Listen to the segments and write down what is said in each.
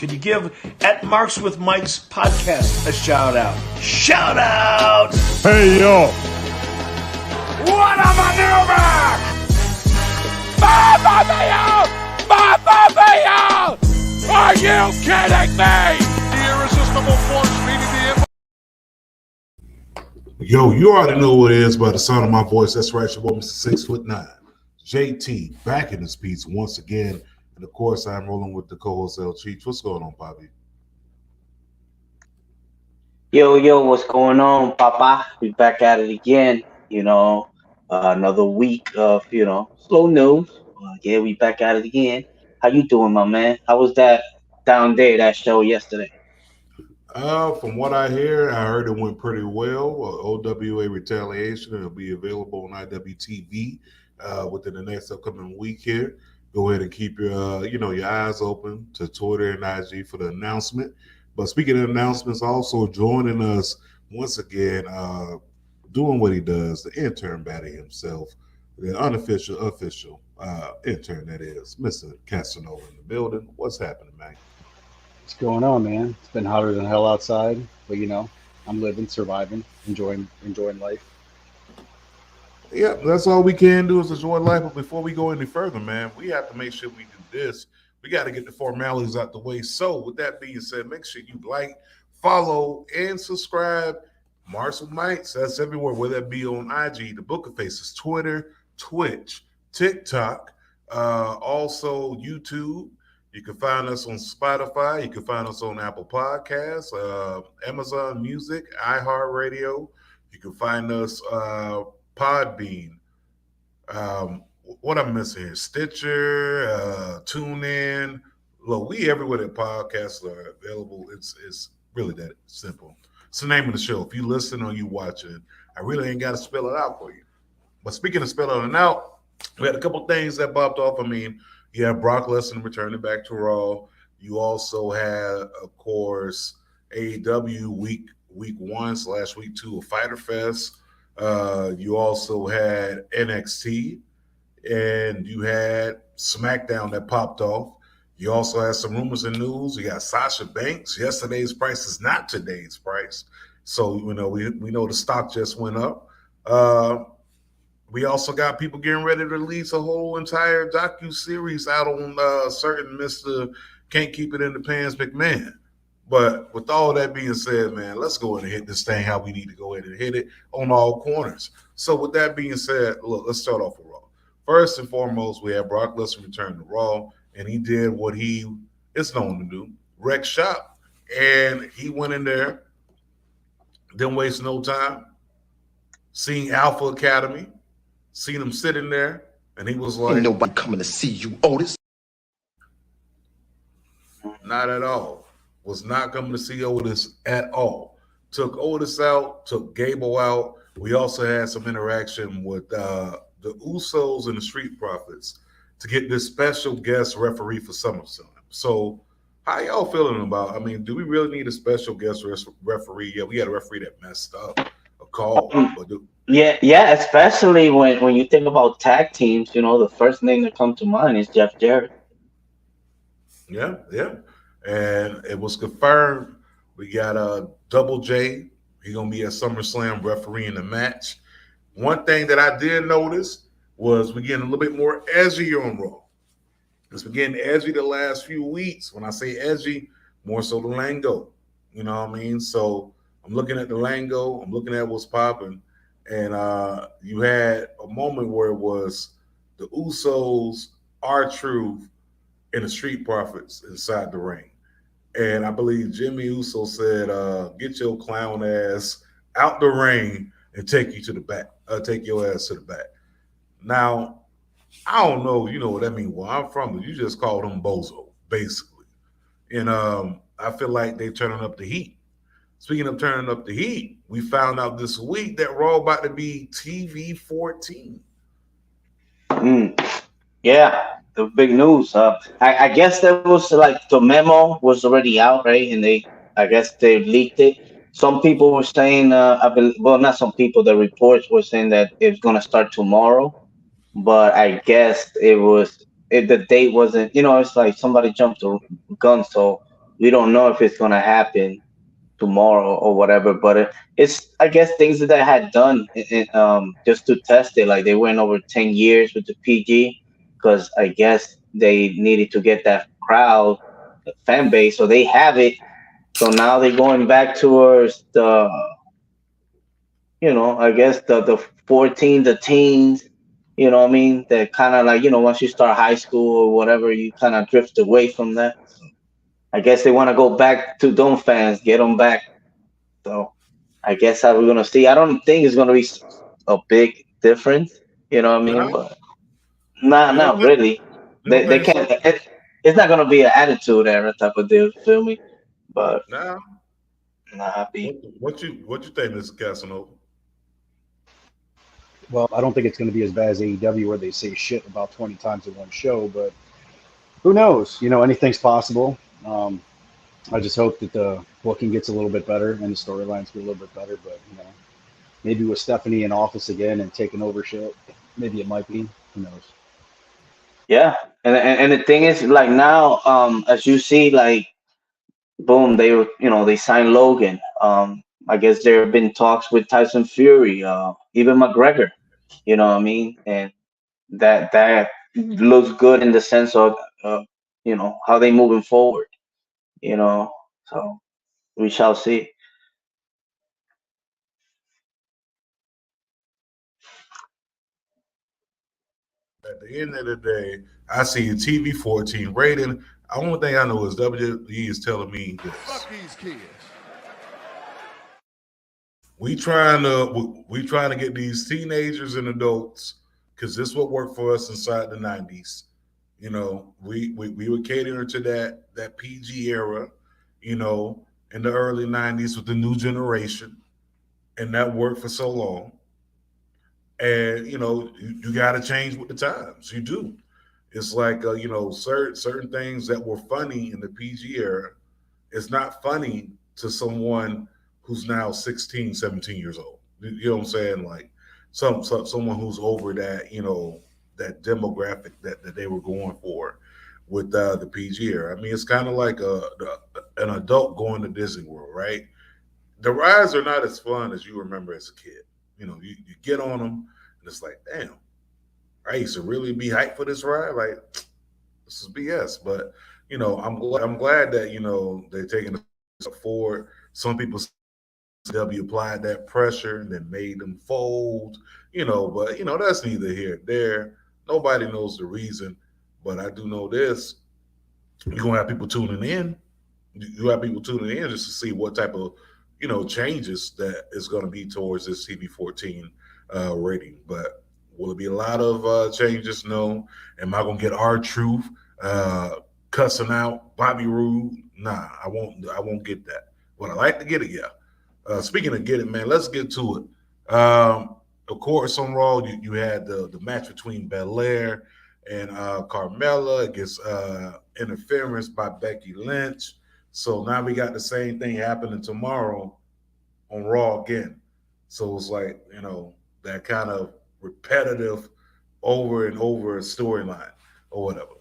Can you give at Marks with Mike's podcast a shout out? Shout out! Hey, yo. What a maneuver! Mamma mia! Mamma mia! Are you kidding me? The irresistible force meeting the Yo, you already know what it is by the sound of my voice. That's right, your boy, Mr. 6'9", JT, back in this piece once again. And of course, I'm rolling with the co-host L Cheech. What's going on, Bobby? Yo, what's going on, Papa? We back at it again. Another week of slow news. Yeah, we back at it again. How you doing, my man? How was that down there, that show yesterday? From what I hear, I heard it went pretty well. OWA Retaliation. It'll be available on IWTV within the next upcoming week here. Go ahead and keep your your eyes open to Twitter and IG for the announcement. But speaking of announcements, also joining us once again, doing what he does, the intern batting himself, the official intern that is, Mr. Casanova in the building. What's happening, man? What's going on, man? It's been hotter than hell outside, but I'm living, surviving, enjoying life. Yeah, that's all we can do is enjoy life. But before we go any further, man, we have to make sure we do this. We got to get the formalities out the way. So with that being said, make sure you like, follow, and subscribe. Marshall Mites, that's everywhere, whether that be on IG, the Book of Faces, Twitter, Twitch, TikTok, also YouTube. You can find us on Spotify. You can find us on Apple Podcasts, Amazon Music, iHeartRadio. You can find us Podbean. What I'm missing here? Stitcher, TuneIn. Look, we everywhere that podcasts are available. It's really that simple. It's the name of the show. If you listen or you watch it, I really ain't got to spell it out for you. But speaking of spelling it out, we had a couple things that popped off. I mean, you have Brock Lesnar returning back to Raw. You also had, of course, AEW week 1/week 2 of Fyter Fest. You also had NXT, and you had SmackDown that popped off. You also had some rumors and news. You got Sasha Banks. Yesterday's price is not today's price. So, we know the stock just went up. We also got people getting ready to release a whole entire docu-series out on certain Mr. Can't Keep It in the Pants McMahon. But with all that being said, man, let's go ahead and hit this thing how we need to go ahead and hit it on all corners. So with that being said, look, let's start off with Raw. First and foremost, we have Brock Lesnar return to Raw, and he did what he is known to do, wreck shop. And he went in there, didn't waste no time, seeing Alpha Academy, seen him sitting there, and he was like, "Ain't nobody coming to see you, Otis." Not at all. Was not coming to see Otis at all. Took Otis out, took Gable out. We also had some interaction with the Usos and the Street Profits to get this special guest referee for SummerSlam. So how y'all feeling about, do we really need a special guest referee? Yeah, we had a referee that messed up a call. Yeah, especially when you think about tag teams, the first name that comes to mind is Jeff Jarrett. Yeah. And it was confirmed. We got Double J. He's going to be at SummerSlam refereeing the match. One thing that I did notice was we're getting a little bit more edgy on Raw. It's been getting edgy the last few weeks. When I say edgy, more so the lingo. You know what I mean? So I'm looking at the lingo. I'm looking at what's popping. And you had a moment where it was the Usos, R-Truth, and the Street Profits inside the ring. And I believe Jimmy Uso said, get your clown ass out the ring and take you to the back. Take your ass to the back. Now, I don't know, you know what that means. Where I'm from, but you just called him Bozo, basically. And I feel like they're turning up the heat. Speaking of turning up the heat, we found out this week that Raw about to be TV 14. Yeah, the big news. I guess there was like the memo was already out, right? And I guess they leaked it. Some people were saying, not some people. The reports were saying that it's gonna start tomorrow, but I guess the date wasn't. It's like somebody jumped the gun. So we don't know if it's gonna happen tomorrow or whatever. But it's, I guess, things that they had done just to test it. Like they went over 10 years with the PG because I guess they needed to get that crowd fan base, so they have it. So now they're going back towards the, I guess the 14, the teens. You know what I mean? That kind of like, once you start high school or whatever, you kind of drift away from that. So I guess they want to go back to them fans, get them back. So I guess how we're gonna see. I don't think it's gonna be a big difference. You know what I No, mean? But not you don't not think really. you don't They think can't. so? It's not gonna be an attitude era type of deal. Feel me? But Nah. nah, be What you think, Mr. Casanova? Well, I don't think it's going to be as bad as AEW where they say shit about 20 times in one show, but who knows? Anything's possible. Um, I just hope that the booking gets a little bit better and the storylines get a little bit better. But maybe with Stephanie in office again and taking over shit, maybe it might be. Who knows? yeah. And the thing is, like now, as you see, like boom, they signed Logan. I guess there have been talks with Tyson Fury, even McGregor. You know what I mean? And that looks good in the sense of how they moving forward. You know, so we shall see. At the end of the day, I see a TV 14 rating. The only thing I know is WWE is telling me this. Fuck these kids. We trying to get these teenagers and adults because this what worked for us inside the 90s. We were catering to that PG era, in the early 90s with the new generation, and that worked for so long. And you got to change with the times. You do. It's like certain things that were funny in the PG era. It's not funny to someone who's now 16, 17 years old. You know what I'm saying? Like someone who's over that, that demographic that they were going for with the PG era. I mean, it's kind of like an adult going to Disney World, right? The rides are not as fun as you remember as a kid. You get on them and it's like, damn, I used to really be hyped for this ride. Like, this is BS. But I'm glad that they're taking a step forward. Some people W applied that pressure and then made them fold. But that's neither here nor there. Nobody knows the reason, but I do know this: you're gonna have people tuning in. You have people tuning in just to see what type of changes that is going to be towards this TV 14 rating. But will it be a lot of changes? No. Am I going to get R-Truth cussing out Bobby Roode? Nah, I won't. I won't get that. But I like to get it. Yeah. Speaking of get it, man, let's get to it. Of course, on Raw, you had the match between Belair and Carmella against interference by Becky Lynch. So now we got the same thing happening tomorrow on Raw again. So it's like, that kind of repetitive over and over storyline or whatever.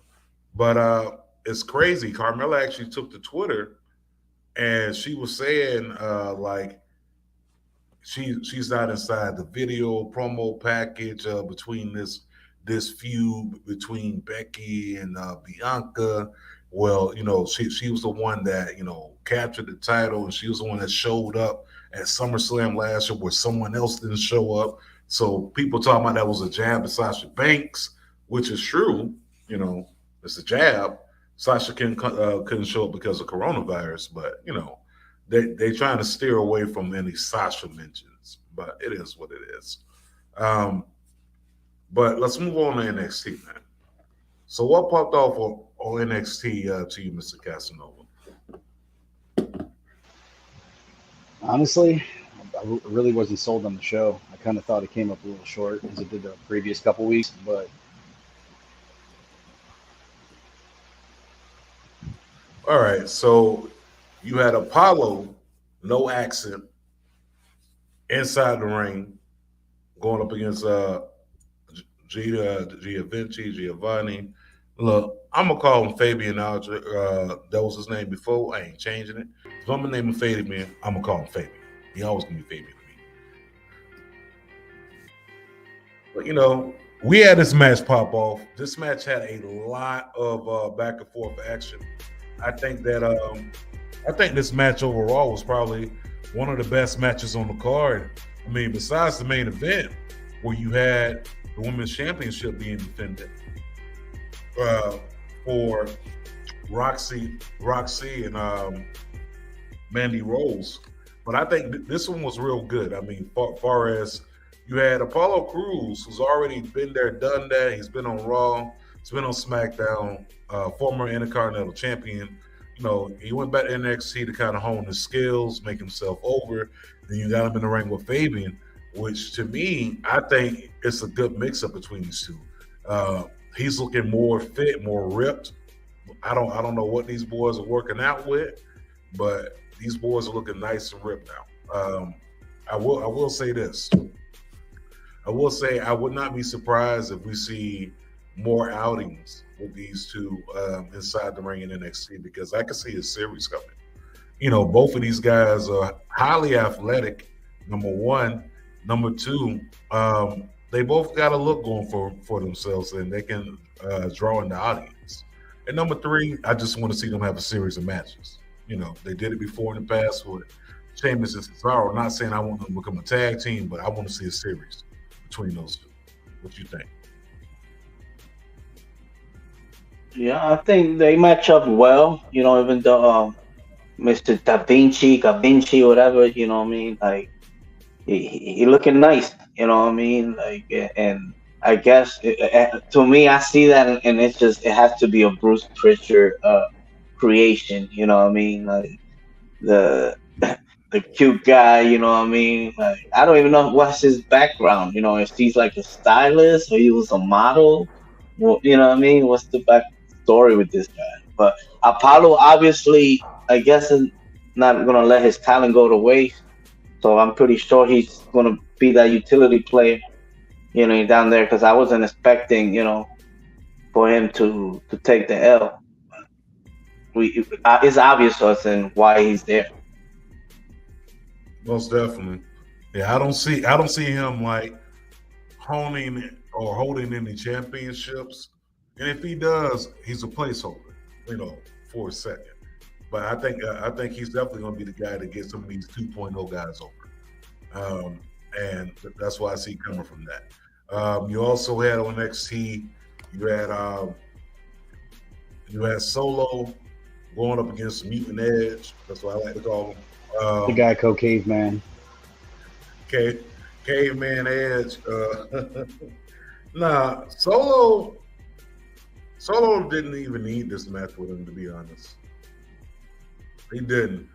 But it's crazy. Carmella actually took to Twitter and she was saying like she's not inside the video promo package between this feud between Becky and Bianca. Well, she was the one that captured the title, and she was the one that showed up at SummerSlam last year where someone else didn't show up. So people talking about that was a jab at Sasha Banks, which is true. It's a jab. Sasha couldn't show up because of coronavirus, but they trying to steer away from any Sasha mentions, but it is what it is. But let's move on to NXT, man. So what popped off on NXT to you, Mr. Casanova? Honestly, I really wasn't sold on the show. I kind of thought it came up a little short as it did the previous couple weeks, but All right, so you had Apollo, no accent, inside the ring, going up against Giovanni. Look, I'm gonna call him Fabian Aldrich. That was his name before. I ain't changing it. If I'm gonna name him Fabian, I'm gonna call him Fabian. He always gonna be Fabian to me. But we had this match pop off. This match had a lot of back and forth action. I think this match overall was probably one of the best matches on the card. I mean, besides the main event, where you had the women's championship being defended for Roxy and Mandy Rose. But I think this one was real good. I mean, far as you had Apollo Crews, who's already been there, done that. He's been on Raw. He's been on SmackDown. Former Intercontinental Champion. He went back to NXT to kind of hone his skills, make himself over. Then you got him in the ring with Fabian, which to me, I think it's a good mix-up between these two. He's looking more fit, more ripped. I don't know what these boys are working out with, but these boys are looking nice and ripped now. I will say this. I will say I would not be surprised if we see more outings with these two inside the ring in NXT, because I can see a series coming. Both of these guys are highly athletic, number one. Number two, they both got a look going for themselves, and they can draw in the audience. And number three, I just want to see them have a series of matches. They did it before in the past with Sheamus and Cesaro. Not saying I want them to become a tag team, but I want to see a series between those two. What you think? Yeah, I think they match up well. Even though Mr. Da Vinci, whatever. What I mean? Like he looking nice. What I mean? Like, and I guess to me, I see that, and it's just it has to be a Bruce Pritchard creation. What I mean? Like the the cute guy. What I mean? Like I don't even know what's his background. If he's like a stylist or he was a model. Well, what I mean? What's the back story with this guy? But Apollo obviously, I guess, is not gonna let his talent go to waste. So I'm pretty sure he's gonna be that utility player, down there. Because I wasn't expecting, for him to take the L. It's obvious to us and why he's there. Most definitely. Yeah, I don't see him like honing or holding any championships. And if he does, he's a placeholder, for a second. But I think he's definitely going to be the guy to get some of these 2.0 guys over. And that's why I see coming from that. You also had on NXT, you had Solo going up against Mutant Edge. That's what I like to call him. The guy called Caveman. Caveman Edge. Nah, Solo didn't even need this match with him, to be honest. He didn't.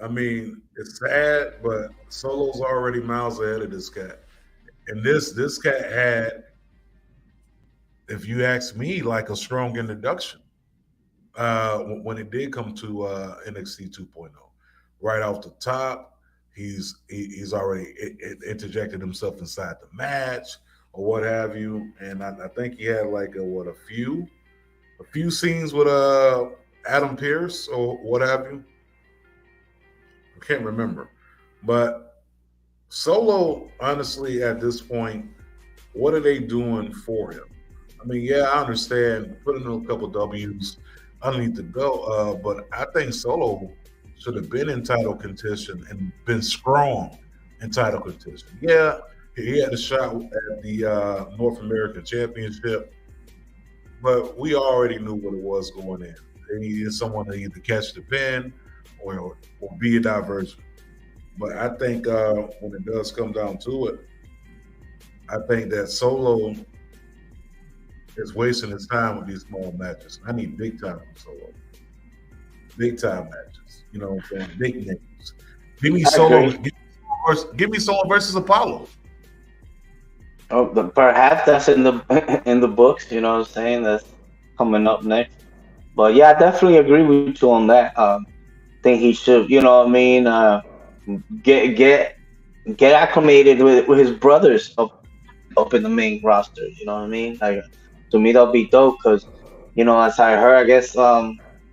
I mean, it's sad, but Solo's already miles ahead of this cat. And this cat had, if you ask me, like a strong introduction when it did come to NXT 2.0. Right off the top, he's already interjected himself inside the match or what have you. And I think he had like a few scenes with Adam Pearce or what have you. I can't remember. But Solo, honestly, at this point, what are they doing for him? I mean, yeah, I understand putting in a couple W's underneath the belt, but I think Solo should have been in title contention and been strong in title contention. Yeah, he had a shot at the North American Championship, but we already knew what it was going in. They needed someone to either catch the pin or be a diversion. But I think when it does come down to it, I think that Solo is wasting his time with these small matches. I need big time from Solo. Big time matches. You know what I'm saying? Big names. Give me Solo. Give me Solo versus Apollo. Oh, perhaps that's in the books. You know what I'm saying? That's coming up next. But yeah, I definitely agree with you on that. Think he should, you know what I mean? Get acclimated with his brothers up in the main roster. You know what I mean? Like, to me, that'll be dope because, as I heard, I guess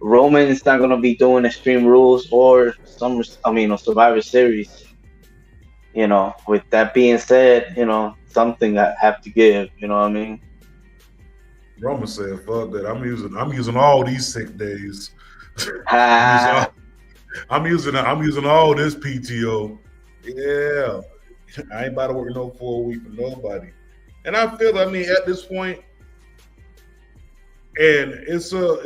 Roman is not gonna be doing Extreme Rules or a Survivor Series. With that being said, something I have to give. You know what I mean? Roman said, "Fuck that! I'm using all these sick days. Ha! I'm using all this PTO. Yeah, I ain't about to work no full week for nobody. And I feel, I mean, at this point, and it's a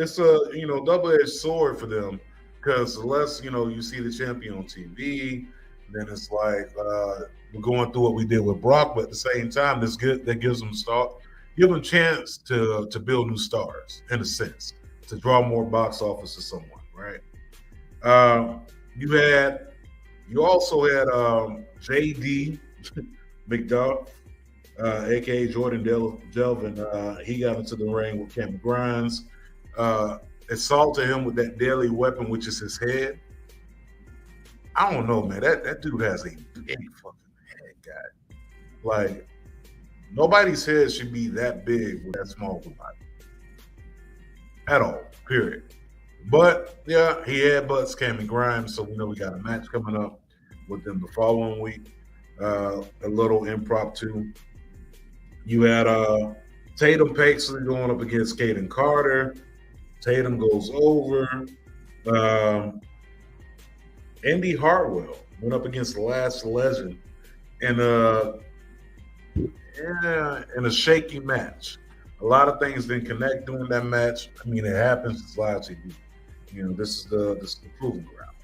double-edged sword for them, because unless you see the champion on TV, then it's like we're going through what we did with Brock, but at the same time, that gives them a chance to build new stars in a sense, to draw more box office to someone, right? You also had JD McDuff, aka Jordan Delvin. He got into the ring with Cameron Grimes, assaulted him with that deadly weapon, which is his head. I don't know, man. That dude has a big fucking head, guy. Like, nobody's head should be that big with that small of a body. At all, period. But yeah, he headbutts Cameron Grimes, so we know we got a match coming up with them the following week. A little impromptu. You had Tatum Paxley going up against Caden Carter. Tatum goes over. Indy Hartwell went up against the Last Legend in a shaky match. A lot of things didn't connect during that match. I mean, it happens. It's live TV. This is the proving ground.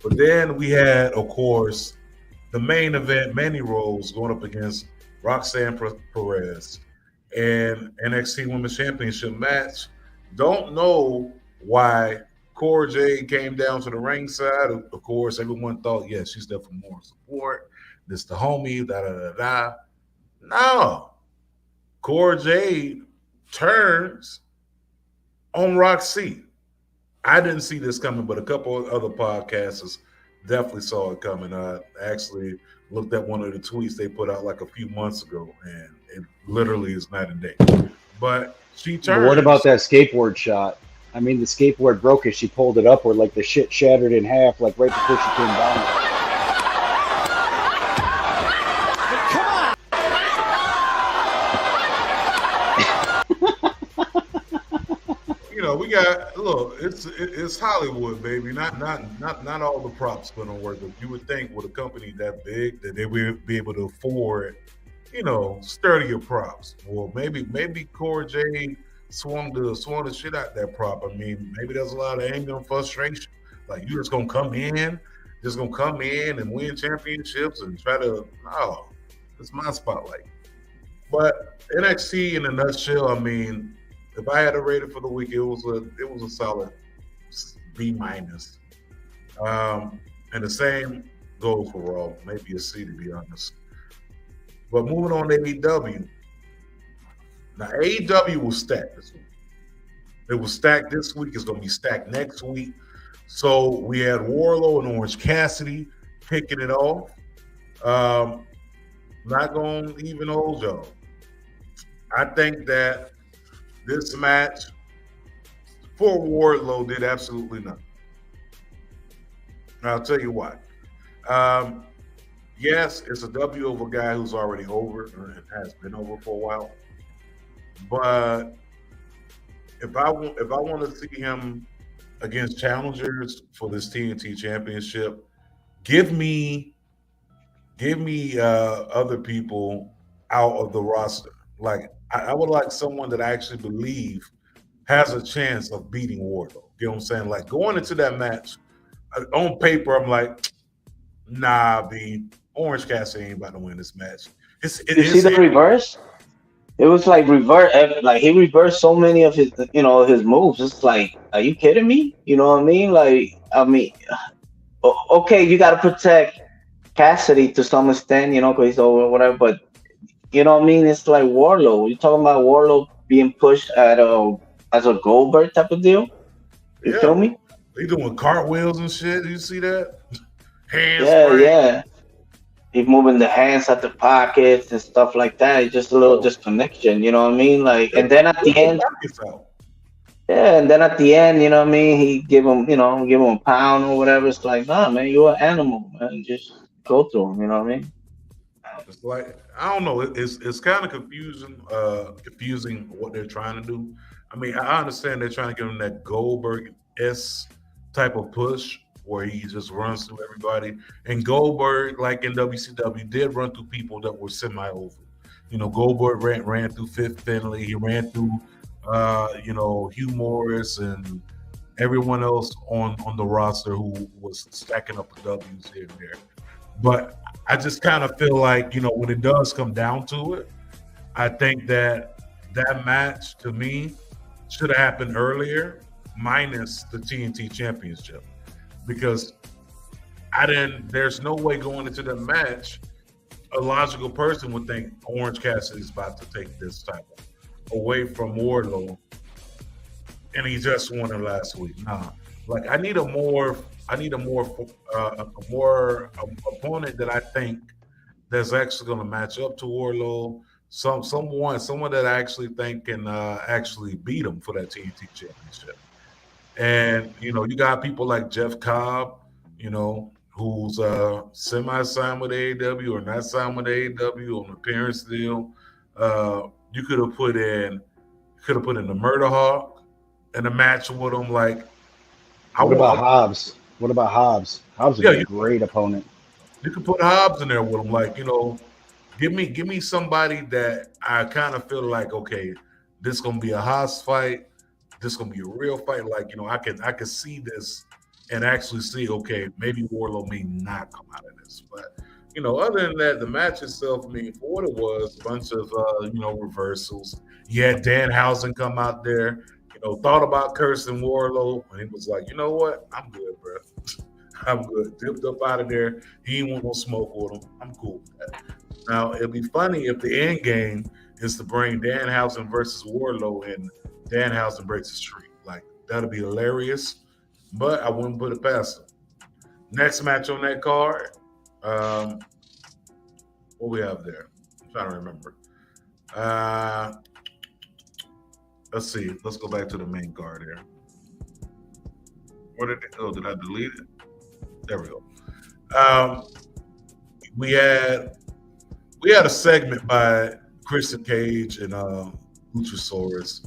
But then we had, of course, the main event, Mandy Rose going up against Roxanne Perez, and NXT Women's Championship match. Don't know why Cora Jade came down to the ringside. Of course, everyone thought, yes, she's there for more support. This the homie, da-da-da-da. No. Cora Jade turns on Roxy. I didn't see this coming, but a couple of other podcasters definitely saw it coming. I actually looked at one of the tweets they put out like a few months ago, and it literally is night and day. But she turns. But what about that skateboard shot? I mean, the skateboard broke as she pulled it upward, like the shit shattered in half, like right before she came down. We got it's Hollywood, baby. Not all the props gonna work. But you would think with a company that big that they would be able to afford, sturdier props. Well, maybe Cora Jade swung the shit out that prop. I mean, maybe there's a lot of anger and frustration. Like, you just gonna come in and win championships and try to it's my spotlight. But NXT in a nutshell, I mean, if I had to rate it for the week, it was a solid B-. And the same goes for Raw, maybe a C, to be honest. But moving on to AEW. Now, AEW was stacked this week. It was stacked this week. It's going to be stacked next week. So we had Wardlow and Orange Cassidy kicking it off. Not going to even hold y'all. I think that this match for Wardlow did absolutely nothing. I'll tell you why. Yes, it's a W over a guy who's already over and has been over for a while. But if I want to see him against challengers for this TNT Championship, give me other people out of the roster. Like, I would like someone that I actually believe has a chance of beating Wardlow. You know what I'm saying? Like, going into that match, on paper, I'm like, nah, B. Orange Cassidy ain't about to win this match. You see the reverse? It was like reverse. Like, he reversed so many of his moves. It's like, are you kidding me? You know what I mean? Like, okay, you got to protect Cassidy to some extent, because he's over or whatever, but you know what I mean? It's like Wardlow. You're talking about Wardlow being pushed as a Goldberg type of deal? You feel me? He doing cartwheels and shit. You see that? Hands. Yeah. He's moving the hands at the pockets and stuff like that. It's just a little disconnection. You know what I mean? Like, and then at the end, Yeah, and then at the end, you know what I mean, he give him a pound or whatever. It's like, nah, man, you're an animal, man. Just go through him, you know what I mean? It's like I don't know. It's kind of confusing what they're trying to do. I mean, I understand they're trying to give him that Goldberg s type of push where he just runs through everybody. And Goldberg, like in WCW, did run through people that were semi over. You know, Goldberg ran through Fifth Finley. He ran through, Hugh Morris and everyone else on the roster who was stacking up the W's here and there. But I just kind of feel like, when it does come down to it, I think that match to me should have happened earlier, minus the TNT Championship, because there's no way going into the match, a logical person would think Orange Cassidy's about to take this title away from Wardlow, and he just won it last week. Nah, like I need a more opponent that I think that's actually going to match up to Wardlow. Someone that I actually think can actually beat him for that TNT Championship. And you got people like Jeff Cobb, who's semi-signed with AEW or not signed with AEW on an appearance deal. You could have put in the Murder Hawk in a match with him. Like, What about Hobbs? What about Hobbs? Hobbs would be a great opponent. You could put Hobbs in there with him. Like, give me somebody that I kind of feel like, okay, this is gonna be a Hobbs fight. This is gonna be a real fight. Like, I can see this and actually see, okay, maybe Wardlow may not come out of this. But other than that, the match itself, I mean, for what it was, a bunch of reversals. You had Danhausen come out there, thought about cursing Wardlow, and he was like, you know what? I'm good, bro. I'm good. Dipped up out of there. He ain't want no smoke with him. I'm cool with that. Now, it'd be funny if the end game is to bring Danhausen versus Wardlow and Danhausen breaks his streak. Like, that'd be hilarious, but I wouldn't put it past him. Next match on that card, what we have there? I'm trying to remember. Let's see. Let's go back to the main card here. Where did it go? Did I delete it? There we go. We had a segment by Christian Cage and Luchasaurus.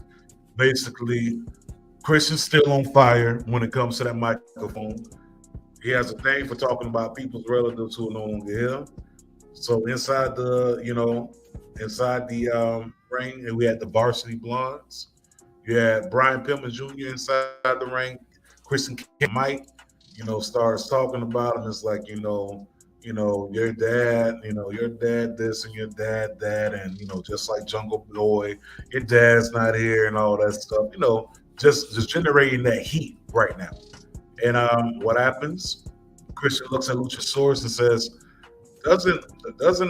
Basically, Christian's still on fire when it comes to that microphone. He has a thing for talking about people's relatives who are no longer here. So inside the ring, and we had the Varsity Blondes. You had Brian Pillman Jr. inside the ring. Christian Mike, starts talking about him. It's like, your dad this and your dad that, and just like Jungle Boy, your dad's not here and all that stuff. Just generating that heat right now. And what happens? Christian looks at Luchasaurus and says, "Doesn't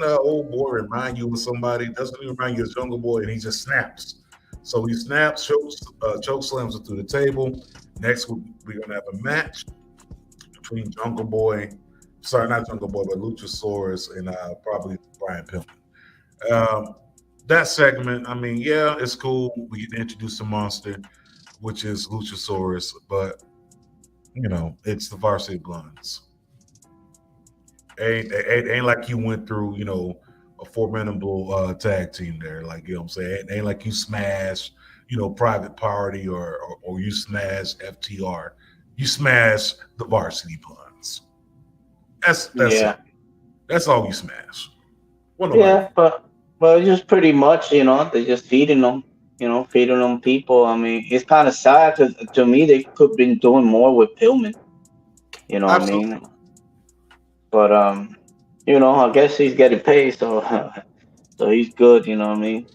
an old boy remind you of somebody? Doesn't he remind you of Jungle Boy?" And he just snaps. So he snaps, choke slams it through the table. Next, we're gonna have a match between Jungle Boy. Sorry, not Jungle Boy, but Luchasaurus and probably Brian Pillman. That segment, I mean, yeah, it's cool. We get to introduce the monster, which is Luchasaurus, but it's the Varsity Blondes. Ain't like you went through, a formidable tag team there. Like, what I'm saying? Ain't like you smash, Private Party or you smash FTR. You smash the Varsity Blondes. That's Yeah. it. That's all you smash. Yeah, but just pretty much, they're just feeding them, feeding them people. I mean, it's kind of sad because to me they could have been doing more with Pillman. You know what I Absolutely. mean? But I guess he's getting paid, so so he's good. You know what I mean?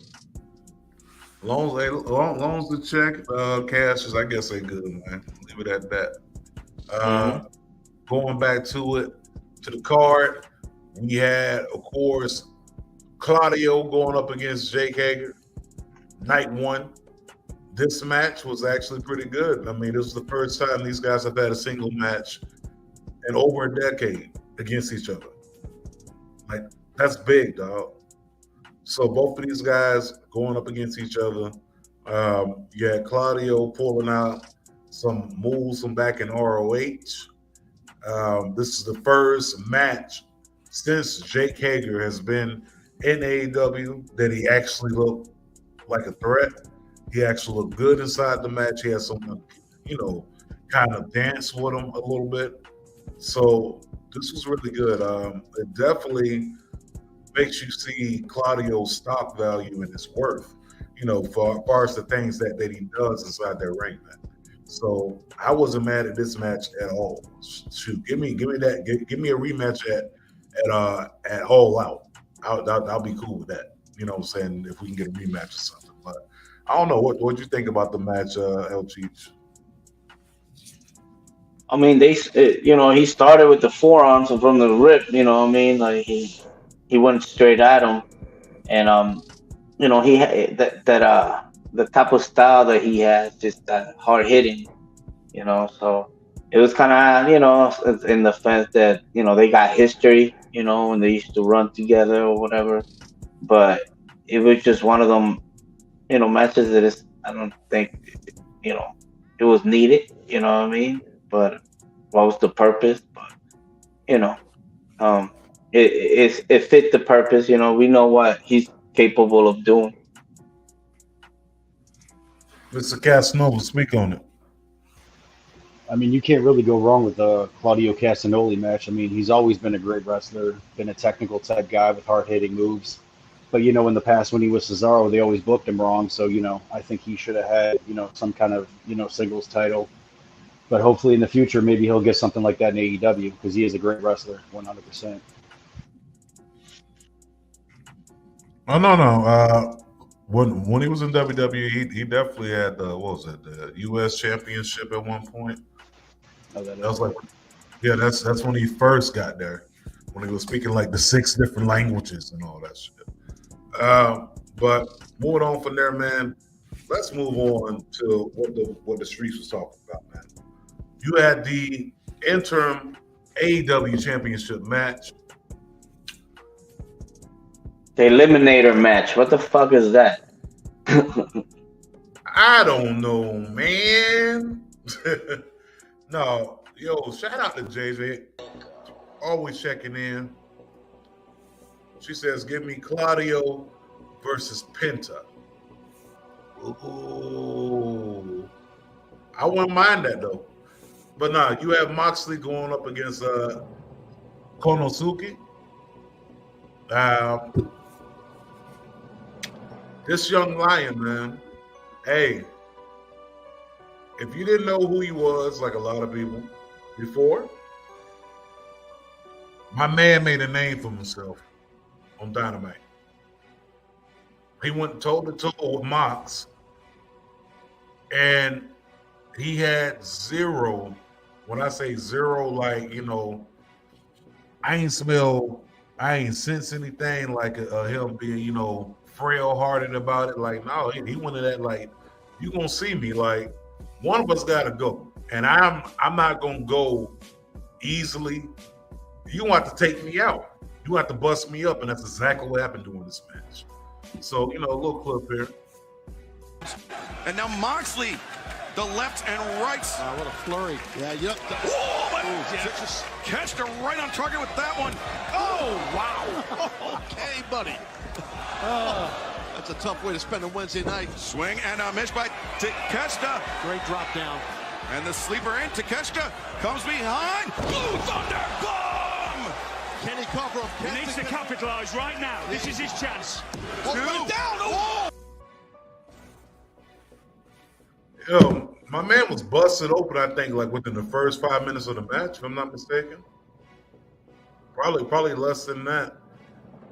Long as the check cash is, I guess they good, man. Leave it at that. Hmm. Going back to the card, we had, of course, Claudio going up against Jake Hager. Night one. This match was actually pretty good. I mean, this was the first time these guys have had a single match in over a decade against each other. Like, that's big, dog. So both of these guys going up against each other. You had Claudio pulling out some moves from back in ROH. This is the first match since Jake Hager has been in AEW that he actually looked like a threat. He actually looked good inside the match. He had someone, kind of dance with him a little bit. So this was really good. It definitely makes you see Claudio's stock value and his worth, for far as the things that he does inside that ring, man. So I wasn't mad at this match at all. Shoot, give me that. Give me a rematch at All Out. I'll be cool with that. You know what I'm saying? If we can get a rematch or something. But I don't know what you think about the match, El Cheech. I mean, he started with the forearms and from the rip. You know what I mean? Like he went straight at him, and he had that the type of style that he has, just that hard hitting. So it was kind of in the sense that they got history. When they used to run together or whatever, but it was just one of them matches that I don't think it was needed. You know what I mean? But what was the purpose? But it fit the purpose. We know what he's capable of doing. Mr. Casanova, speak on it. I mean, you can't really go wrong with the Claudio Castagnoli match. I mean, he's always been a great wrestler, been a technical type guy with hard-hitting moves. But, in the past when he was Cesaro, they always booked him wrong. So, I think he should have had, some kind of, singles title. But hopefully in the future, maybe he'll get something like that in AEW because he is a great wrestler, 100%. Oh, no. When he was in WWE, he definitely had the U.S. Championship at one point. Oh, that was like, yeah, that's when he first got there, when he was speaking like the 6 different languages and all that shit. But moving on from there, man, let's move on to what the streets was talking about, man. You had the interim AEW Championship match. The Eliminator match. What the fuck is that? I don't know, man. No, shout out to JJ. Always checking in. She says, give me Claudio versus Penta. Ooh. I wouldn't mind that, though. But nah, you have Moxley going up against Konosuke. This young lion, man. Hey, if you didn't know who he was, like a lot of people before, my man made a name for himself on Dynamite. He went toe-to-toe with Mox, and he had zero. When I say zero, like, I ain't sense anything like him being, frail-hearted about it. Like, no, he wanted that, like, you gonna see me. Like, one of us gotta go. And I'm not gonna go easily. You want to take me out. You have to bust me up, and that's exactly what happened during this match. So, a little clip here. And now Moxley, the left and right. What a flurry. Yeah, yep. Catched her right on target with that one. Oh, wow. Okay, buddy. That's a tough way to spend a Wednesday night. Swing and a miss by Takeshita. Great drop down. And the sleeper in. Takeshita comes behind. Blue Thunder bomb. Can he cover him? He needs to capitalize right now. This is his chance. Went down. Oh. My man was busted open, I think, like within the first 5 minutes of the match, if I'm not mistaken. Probably less than that.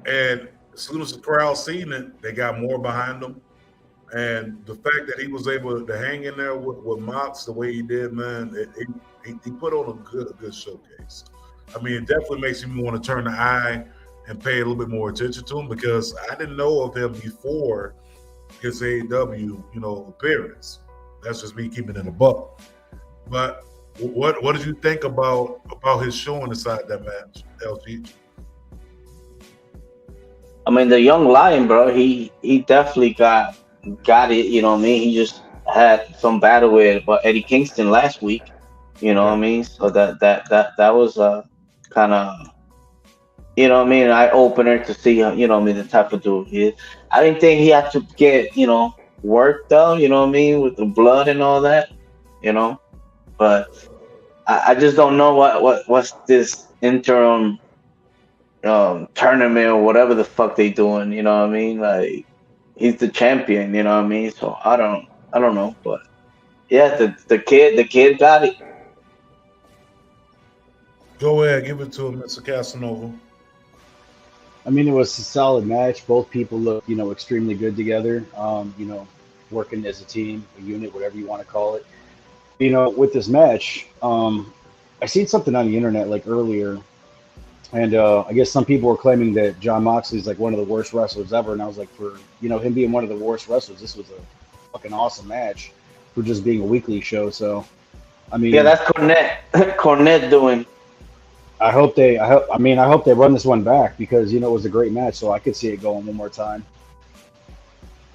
And as soon as the crowd seen it, they got more behind him. And the fact that he was able to hang in there with Mox the way he did, man, he put on a good showcase. I mean, it definitely makes me want to turn the eye and pay a little bit more attention to him because I didn't know of him before his AEW, appearance. That's just me keeping it a buck. But what did you think about his showing inside that match, LG? I mean, the young lion, bro. He definitely got got it. You know what I mean? He just had some battle with Eddie Kingston last week. You know what I mean? So that was kind of, you know what I mean, an eye opener to see, you know what I mean, the type of dude he is. I didn't think he had to get, worked though, you know what I mean, with the blood and all that, you know. But I just don't know what's this interim tournament or whatever the fuck they doing, you know what I mean? Like, he's the champion, you know what I mean? So I don't know, but yeah, the kid got it. Go ahead, give it to him, Mr. Casanova. I mean, it was a solid match. Both people look, extremely good together. Working as a team, a unit, whatever you want to call it. With this match, I seen something on the internet like earlier, and I guess some people were claiming that John Moxley is like one of the worst wrestlers ever, and I was like, for him being one of the worst wrestlers, this was a fucking awesome match for just being a weekly show. So, I mean, Yeah, that's Cornette. Cornette doing. I hope they run this one back because it was a great match, so I could see it going one more time.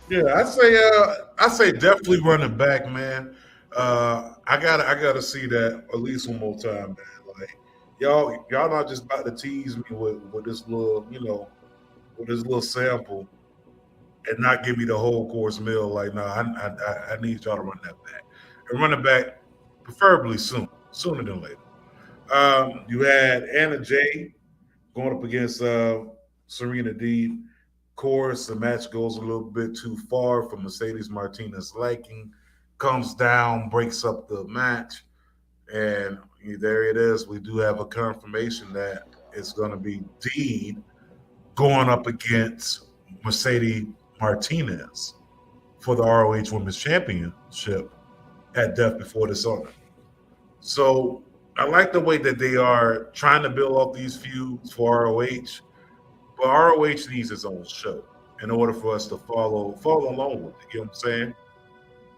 Yeah, I say definitely run it back, man. I gotta see that at least one more time, man. Like y'all not just about to tease me with this little, with this little sample and not give me the whole course meal. Like, no, I need y'all to run that back and run it back, preferably sooner than later. You had Anna Jay going up against Serena Deeb. Of course, the match goes a little bit too far for Mercedes Martinez liking, comes down, breaks up the match, and there it is. We do have a confirmation that it's going to be Deeb going up against Mercedes Martinez for the ROH Women's Championship at Death Before Dishonor. So I like the way that they are trying to build up these feuds for ROH, but ROH needs its own show in order for us to follow along with it. You know what I'm saying?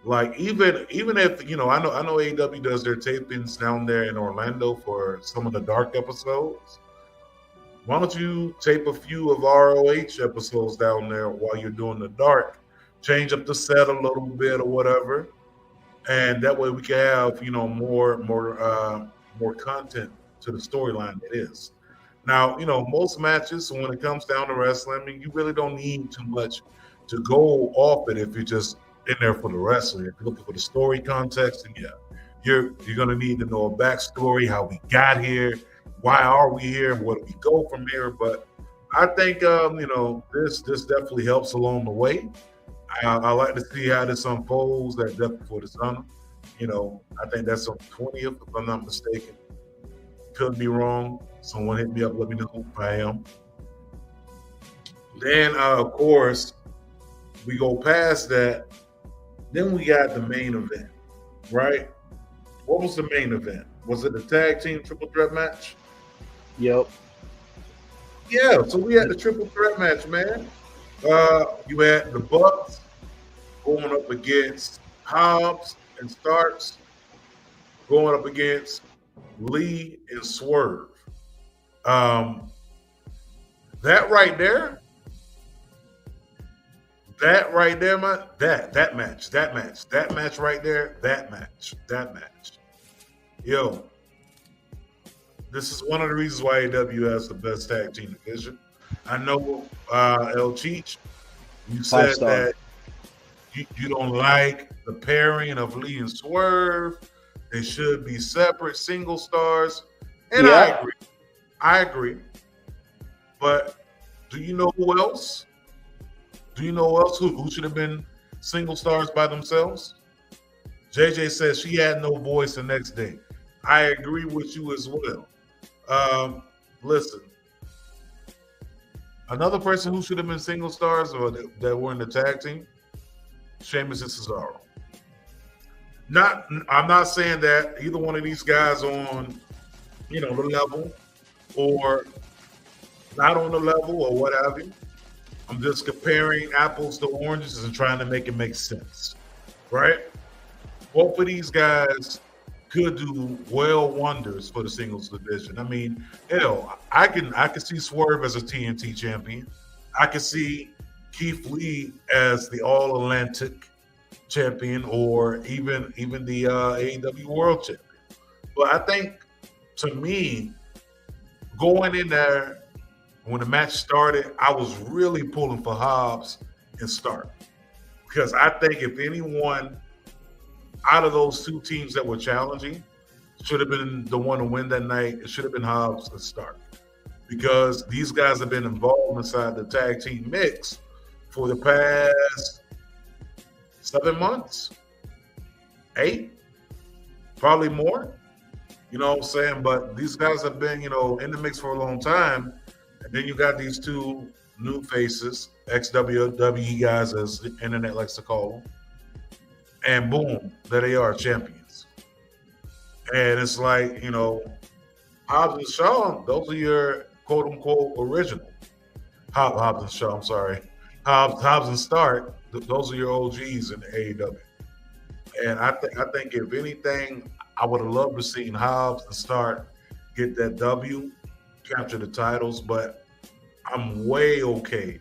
Like even if I know AEW does their tapings down there in Orlando for some of the dark episodes. Why don't you tape a few of ROH episodes down there while you're doing the dark? Change up the set a little bit or whatever, and that way we can have more content to the storyline it is. Now, most matches, when it comes down to wrestling, I mean, you really don't need too much to go off it if you're just in there for the wrestling. If you're looking for the story context, then yeah, you're going to need to know a backstory, how we got here, why are we here, where do we go from here. But I think, this definitely helps along the way. I like to see how this unfolds at Death Before Dishonor. I think that's on the 20th, if I'm not mistaken. Could be wrong. Someone hit me up, let me know if I am. Then, of course, we go past that. Then we got the main event, right? What was the main event? Was it the tag team triple threat match? Yep. Yeah, so we had the triple threat match, man. You had the Bucks going up against Hobbs and Starks, going up against Lee and Swerve. That right there, that match. Yo, this is one of the reasons why AEW has the best tag team division. I know, El Cheech, you said that you don't like the pairing of Lee and Swerve. They should be separate single stars. And yeah. I agree. But do you know who else? Do you know who should have been single stars by themselves? JJ says she had no voice the next day. I agree with you as well. Listen, another person who should have been single stars or that were in the tag team, Sheamus and Cesaro. I'm not saying that either one of these guys on, the level or not on the level or what have you. I'm just comparing apples to oranges and trying to make it make sense, right? Both of these guys could do wonders for the singles division. I mean, hell, I can see Swerve as a TNT champion. I can see Keith Lee as the All Atlantic champion, or even the AEW World Champion. But I think, to me, going in there when the match started, I was really pulling for Hobbs and Stark, because I think if anyone out of those two teams that were challenging should have been the one to win that night, it should have been Hobbs and Stark, because these guys have been involved inside the tag team mix for the past 7 months, 8, probably more. You know what I'm saying? But these guys have been, in the mix for a long time. And then you got these two new faces, ex-WWE guys, as the internet likes to call them. And boom, there they are, champions. And it's like, Hobbs and Shaw, those are your quote-unquote original. Hobbs and Shaw, I'm sorry. Hobbs and Stark, those are your OGs in the AEW. And I think if anything, I would have loved to see Hobbs and Stark get that W, capture the titles, but I'm way okay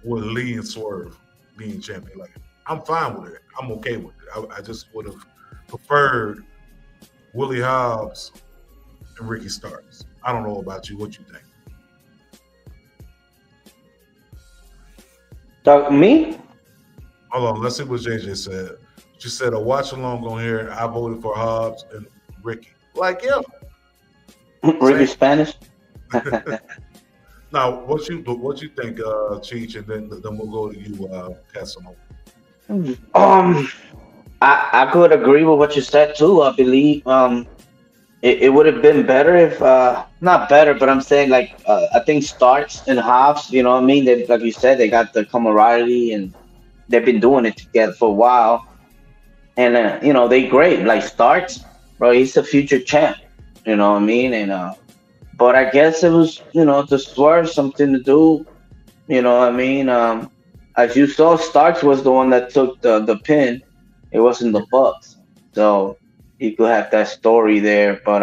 with Lee and Swerve being champion. Like, I'm fine with it. I'm okay with it. I just would have preferred Willie Hobbs and Ricky Starks. I don't know about you. What you think? Me? Hold on. Let's see what JJ said. She said a watch along on here. I voted for Hobbs and Ricky. Like, yeah. Ricky Spanish? Now, what you think, Cheech, and then we'll go to you, Casanova. I could agree with what you said too. I believe it would have been better if not better, but I'm saying I think Starks and Hobbs, you know what I mean? They, like you said, they got the camaraderie and they've been doing it together for a while, and they great. Like Starks, bro, he's a future champ. You know what I mean? And but I guess it was to Swerve something to do. You know what I mean? As you saw, Starks was the one that took the pin. It wasn't the Bucks, so he could have that story there. But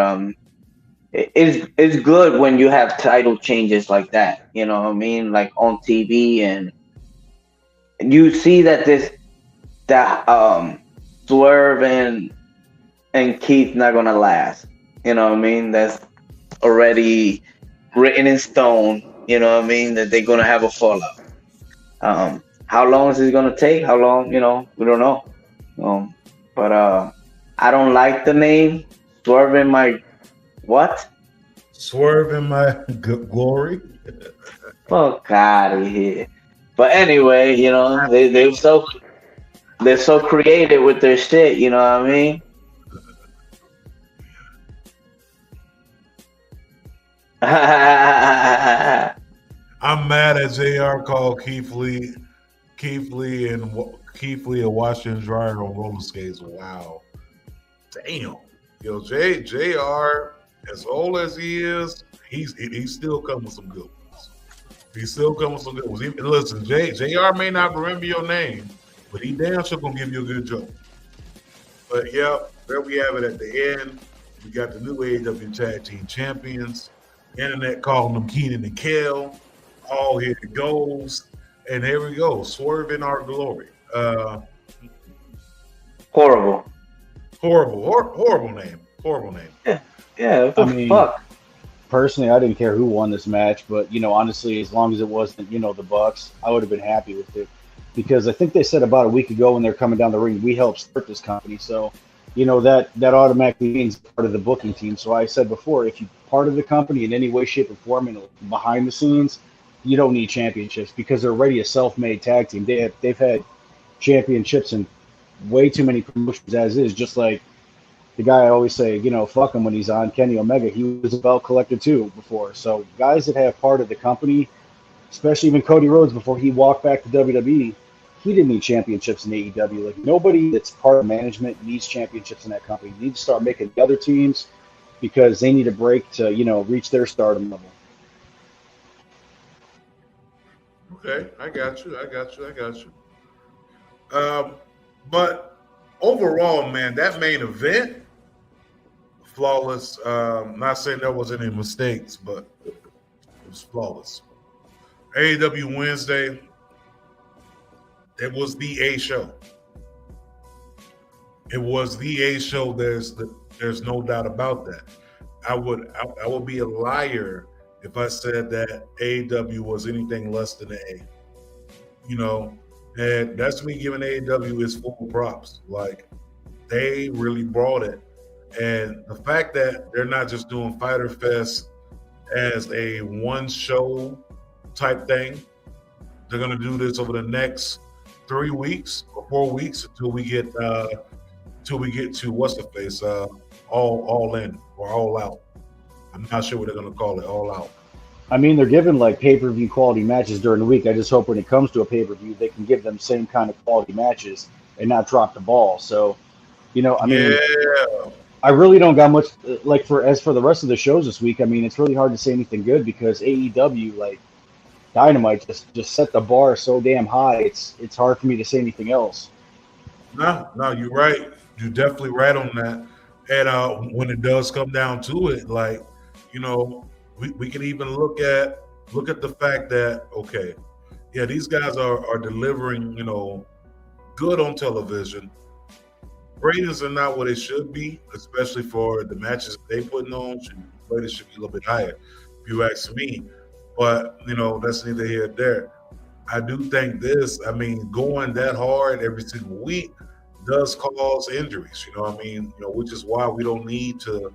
it's good when you have title changes like that. You know what I mean? Like on TV, and you see that Swerve and Keith not gonna last. You know what I mean? That's already written in stone. You know what I mean? That they're gonna have a fallout. How long is it gonna take? How long? We don't know. But I don't like the name Swerve in my what? Swerve in my glory. Fuck out of here. But anyway, they're so creative with their shit. You know what I mean? I'm mad at JR called Keith Lee a washing and dryer on roller skates. Wow. Damn. JR, as old as he is, he's still coming with some good ones. He's still coming with some good ones. Listen, JR may not remember your name, but he damn sure gonna give you a good joke. But yeah, there we have it at the end. We got the new AEW Tag Team Champions. Internet calling them Keenan and Kel. All here it goes. And here we go. Swerve in our glory. Horrible name. Horrible name. Yeah, what the fuck? Personally, I didn't care who won this match, but honestly, as long as it wasn't the Bucks, I would have been happy with it, because I think they said about a week ago when they're coming down the ring, we helped start this company, so that automatically means part of the booking team. So I said before, if you're part of the company in any way, shape, or form, and behind the scenes, you don't need championships, because they're already a self-made tag team. They've had championships in way too many promotions as is. Just like the guy I always say, fuck him when he's on, Kenny Omega. He was a belt collector too before. So guys that have part of the company, especially even Cody Rhodes before he walked back to WWE, he didn't need championships in AEW. Like, nobody that's part of management needs championships in that company. You need to start making the other teams, because they need a break to reach their stardom level. Okay, I got you. But overall, man, that main event, flawless. Not saying there was any mistakes, but it was flawless. AEW Wednesday, It was the A show. It was the A show. There's no doubt about that. I would be a liar if I said that AEW was anything less than an A. You know, and that's me giving AEW its full props. Like, they really brought it. And the fact that they're not just doing Fyter Fest as a one show type thing, they're gonna do this over the next 3 weeks or 4 weeks until we get to what's the face, all in or all out. I'm not sure what they're gonna call it, all out. I mean, they're giving like pay-per-view quality matches during the week. I just hope when it comes to a pay-per-view, they can give them same kind of quality matches and not drop the ball. So, I mean, I really don't got much like for the rest of the shows this week. I mean, it's really hard to say anything good because AEW, like Dynamite, just set the bar so damn high. It's hard for me to say anything else. No, you're right. You're definitely right on that. And when it does come down to it, like, we can even look at the fact that, okay, yeah, these guys are delivering, good on television. Ratings are not what it should be, especially for the matches they putting on. Ratings should be a little bit higher, if you ask me. But, that's neither here nor there. I do think this, I mean, going that hard every single week does cause injuries, which is why we don't need to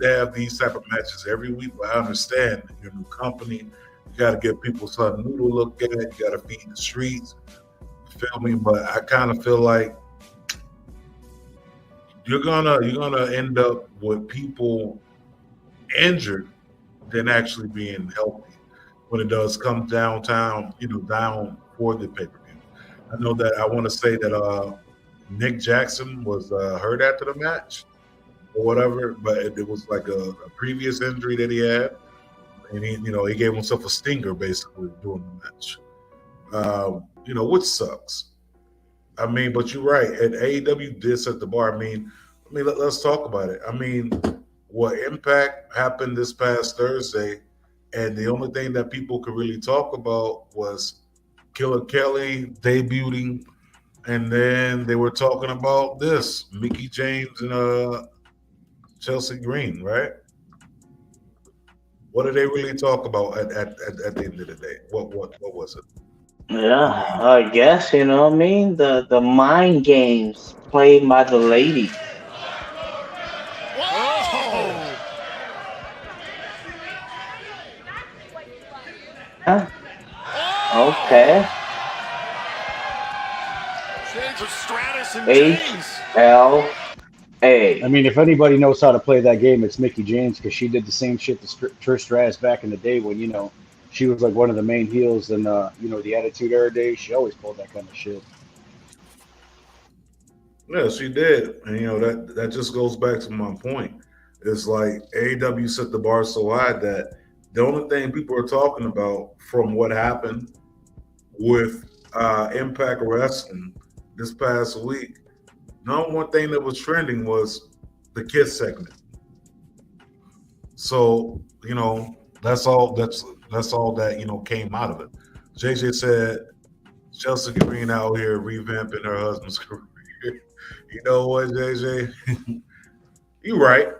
have these type of matches every week. But I understand you're a new company. You got to give people something new to look at. You got to feed the streets. You feel me? But I kind of feel like you're gonna end up with people injured than actually being healthy when it does come down for the pay-per-view. I know that I want to say that Nick Jackson was hurt after the match or whatever, but it was like a previous injury that he had, and he gave himself a stinger basically during the match, which sucks. I mean, but you're right. And AEW did set the bar. I mean, let's talk about it. I mean, what Impact happened this past Thursday, and the only thing that people could really talk about was Killer Kelly debuting, and then they were talking about this Mickie James and Chelsea Green, right? What did they really talk about at the end of the day? What was it? Yeah, I guess the mind games played by the lady. Huh? Okay. HLA. I mean, if anybody knows how to play that game, it's Mickie James, because she did the same shit to Trish Stratus back in the day when she was like one of the main heels in the Attitude Era days. She always pulled that kind of shit. Yeah, she did, and that just goes back to my point. It's like AEW set the bar so high that the only thing people are talking about from what happened with Impact Wrestling this past week, number one thing that was trending was the Kiss segment. So that's all that came out of it. JJ said Chelsea Green out here revamping her husband's career. You know what, JJ? You right.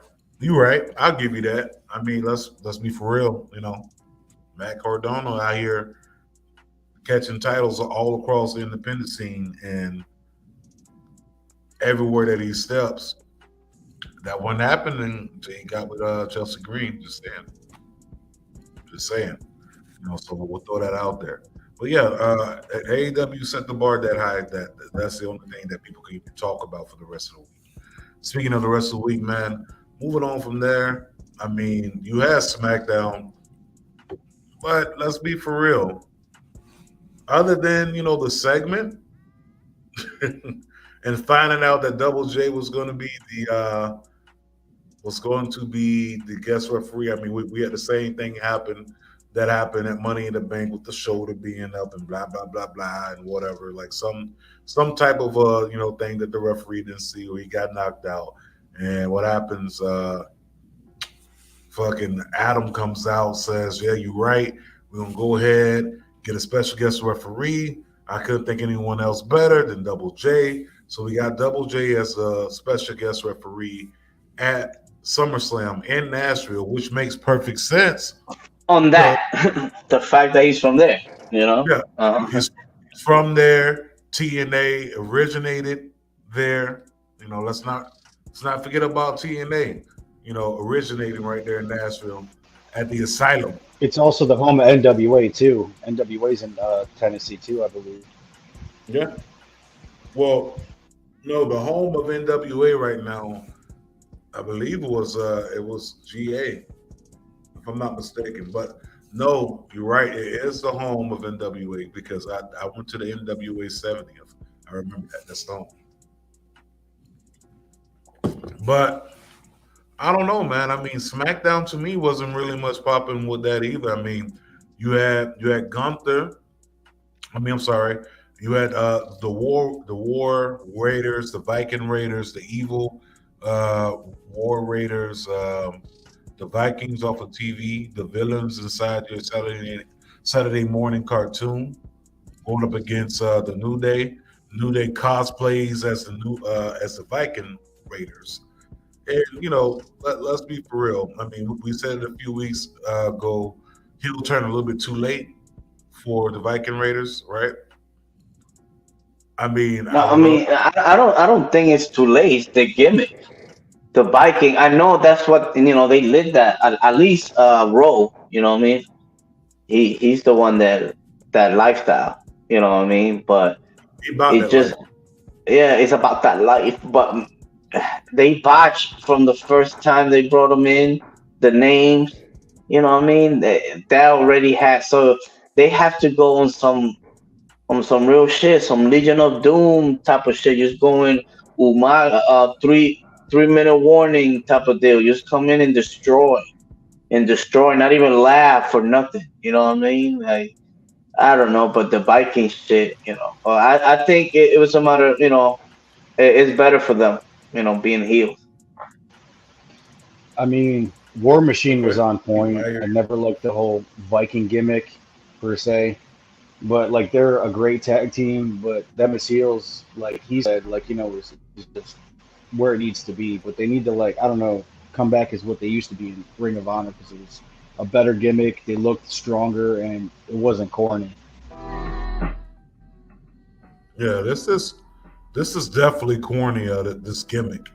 I'll give you that. I mean, let's be for real. Matt Cardona out here catching titles all across the independent scene, and everywhere that he steps, that wasn't happening until he got with Chelsea Green. Just saying. So we'll throw that out there. But yeah, AEW set the bar that high. That's the only thing that people can even talk about for the rest of the week. Speaking of the rest of the week, man, moving on from there. I mean, you had SmackDown, but let's be for real. Other than the segment and finding out that Double J was going to be the guest referee. I mean, we had the same thing happen at Money in the Bank with the shoulder being up and blah blah blah blah and whatever, like some type of thing that the referee didn't see, or he got knocked out. And what happens? Fucking Adam comes out, says, "Yeah, you're right. We're gonna go ahead, get a special guest referee. I couldn't think anyone else better than Double J. So we got Double J as a special guest referee at SummerSlam in Nashville, which makes perfect sense. On Because, that, the fact that he's from there, yeah, Uh-huh. he's from there. TNA originated there. Let's not forget about TNA. Originating right there in Nashville at the Asylum. It's also the home of NWA too. NWA's in Tennessee too, I believe. Yeah. Well, no, the home of NWA right now, I believe it was GA, if I'm not mistaken. But no, you're right. It is the home of NWA because I went to the NWA 70th. I remember that. That's the home. But I don't know, man. I mean, SmackDown to me wasn't really much popping with that either. I mean, you had Gunther. I'm sorry. You had the War Raiders, the Viking Raiders, the Evil War Raiders, the Vikings off of TV, the villains inside your Saturday morning cartoon, going up against the New Day. New Day cosplays as the Viking Raiders. And let's be for real. I mean, we said it a few weeks ago. Heel turn a little bit too late for the Viking Raiders, right? I mean, No, I I love. mean, I don't think it's too late. It's the gimmick, the Viking. I know that's what they lit that at least Rowe. You know what I mean? He's the one that lifestyle. You know what I mean? But About it that life. just it's about that life. But they botched from the first time they brought him in. The names, you know what I mean? They already had, so they have to go on some real shit, some Legion of Doom type of shit. Just going, my 3 minute warning type of deal. Just come in and destroy, not even laugh or nothing. You know what I mean? Like, I don't know, but the Viking shit, I think it was a matter, it's better for them, being healed. I mean, War Machine was Okay. on point. I never liked the whole Viking gimmick per se, but like they're a great tag team. But them as heels, like he said, like is just where it needs to be. But they need to I don't know, come back as what they used to be in Ring of Honor because it was a better gimmick. They looked stronger and it wasn't corny. Yeah, this is definitely corny. This gimmick.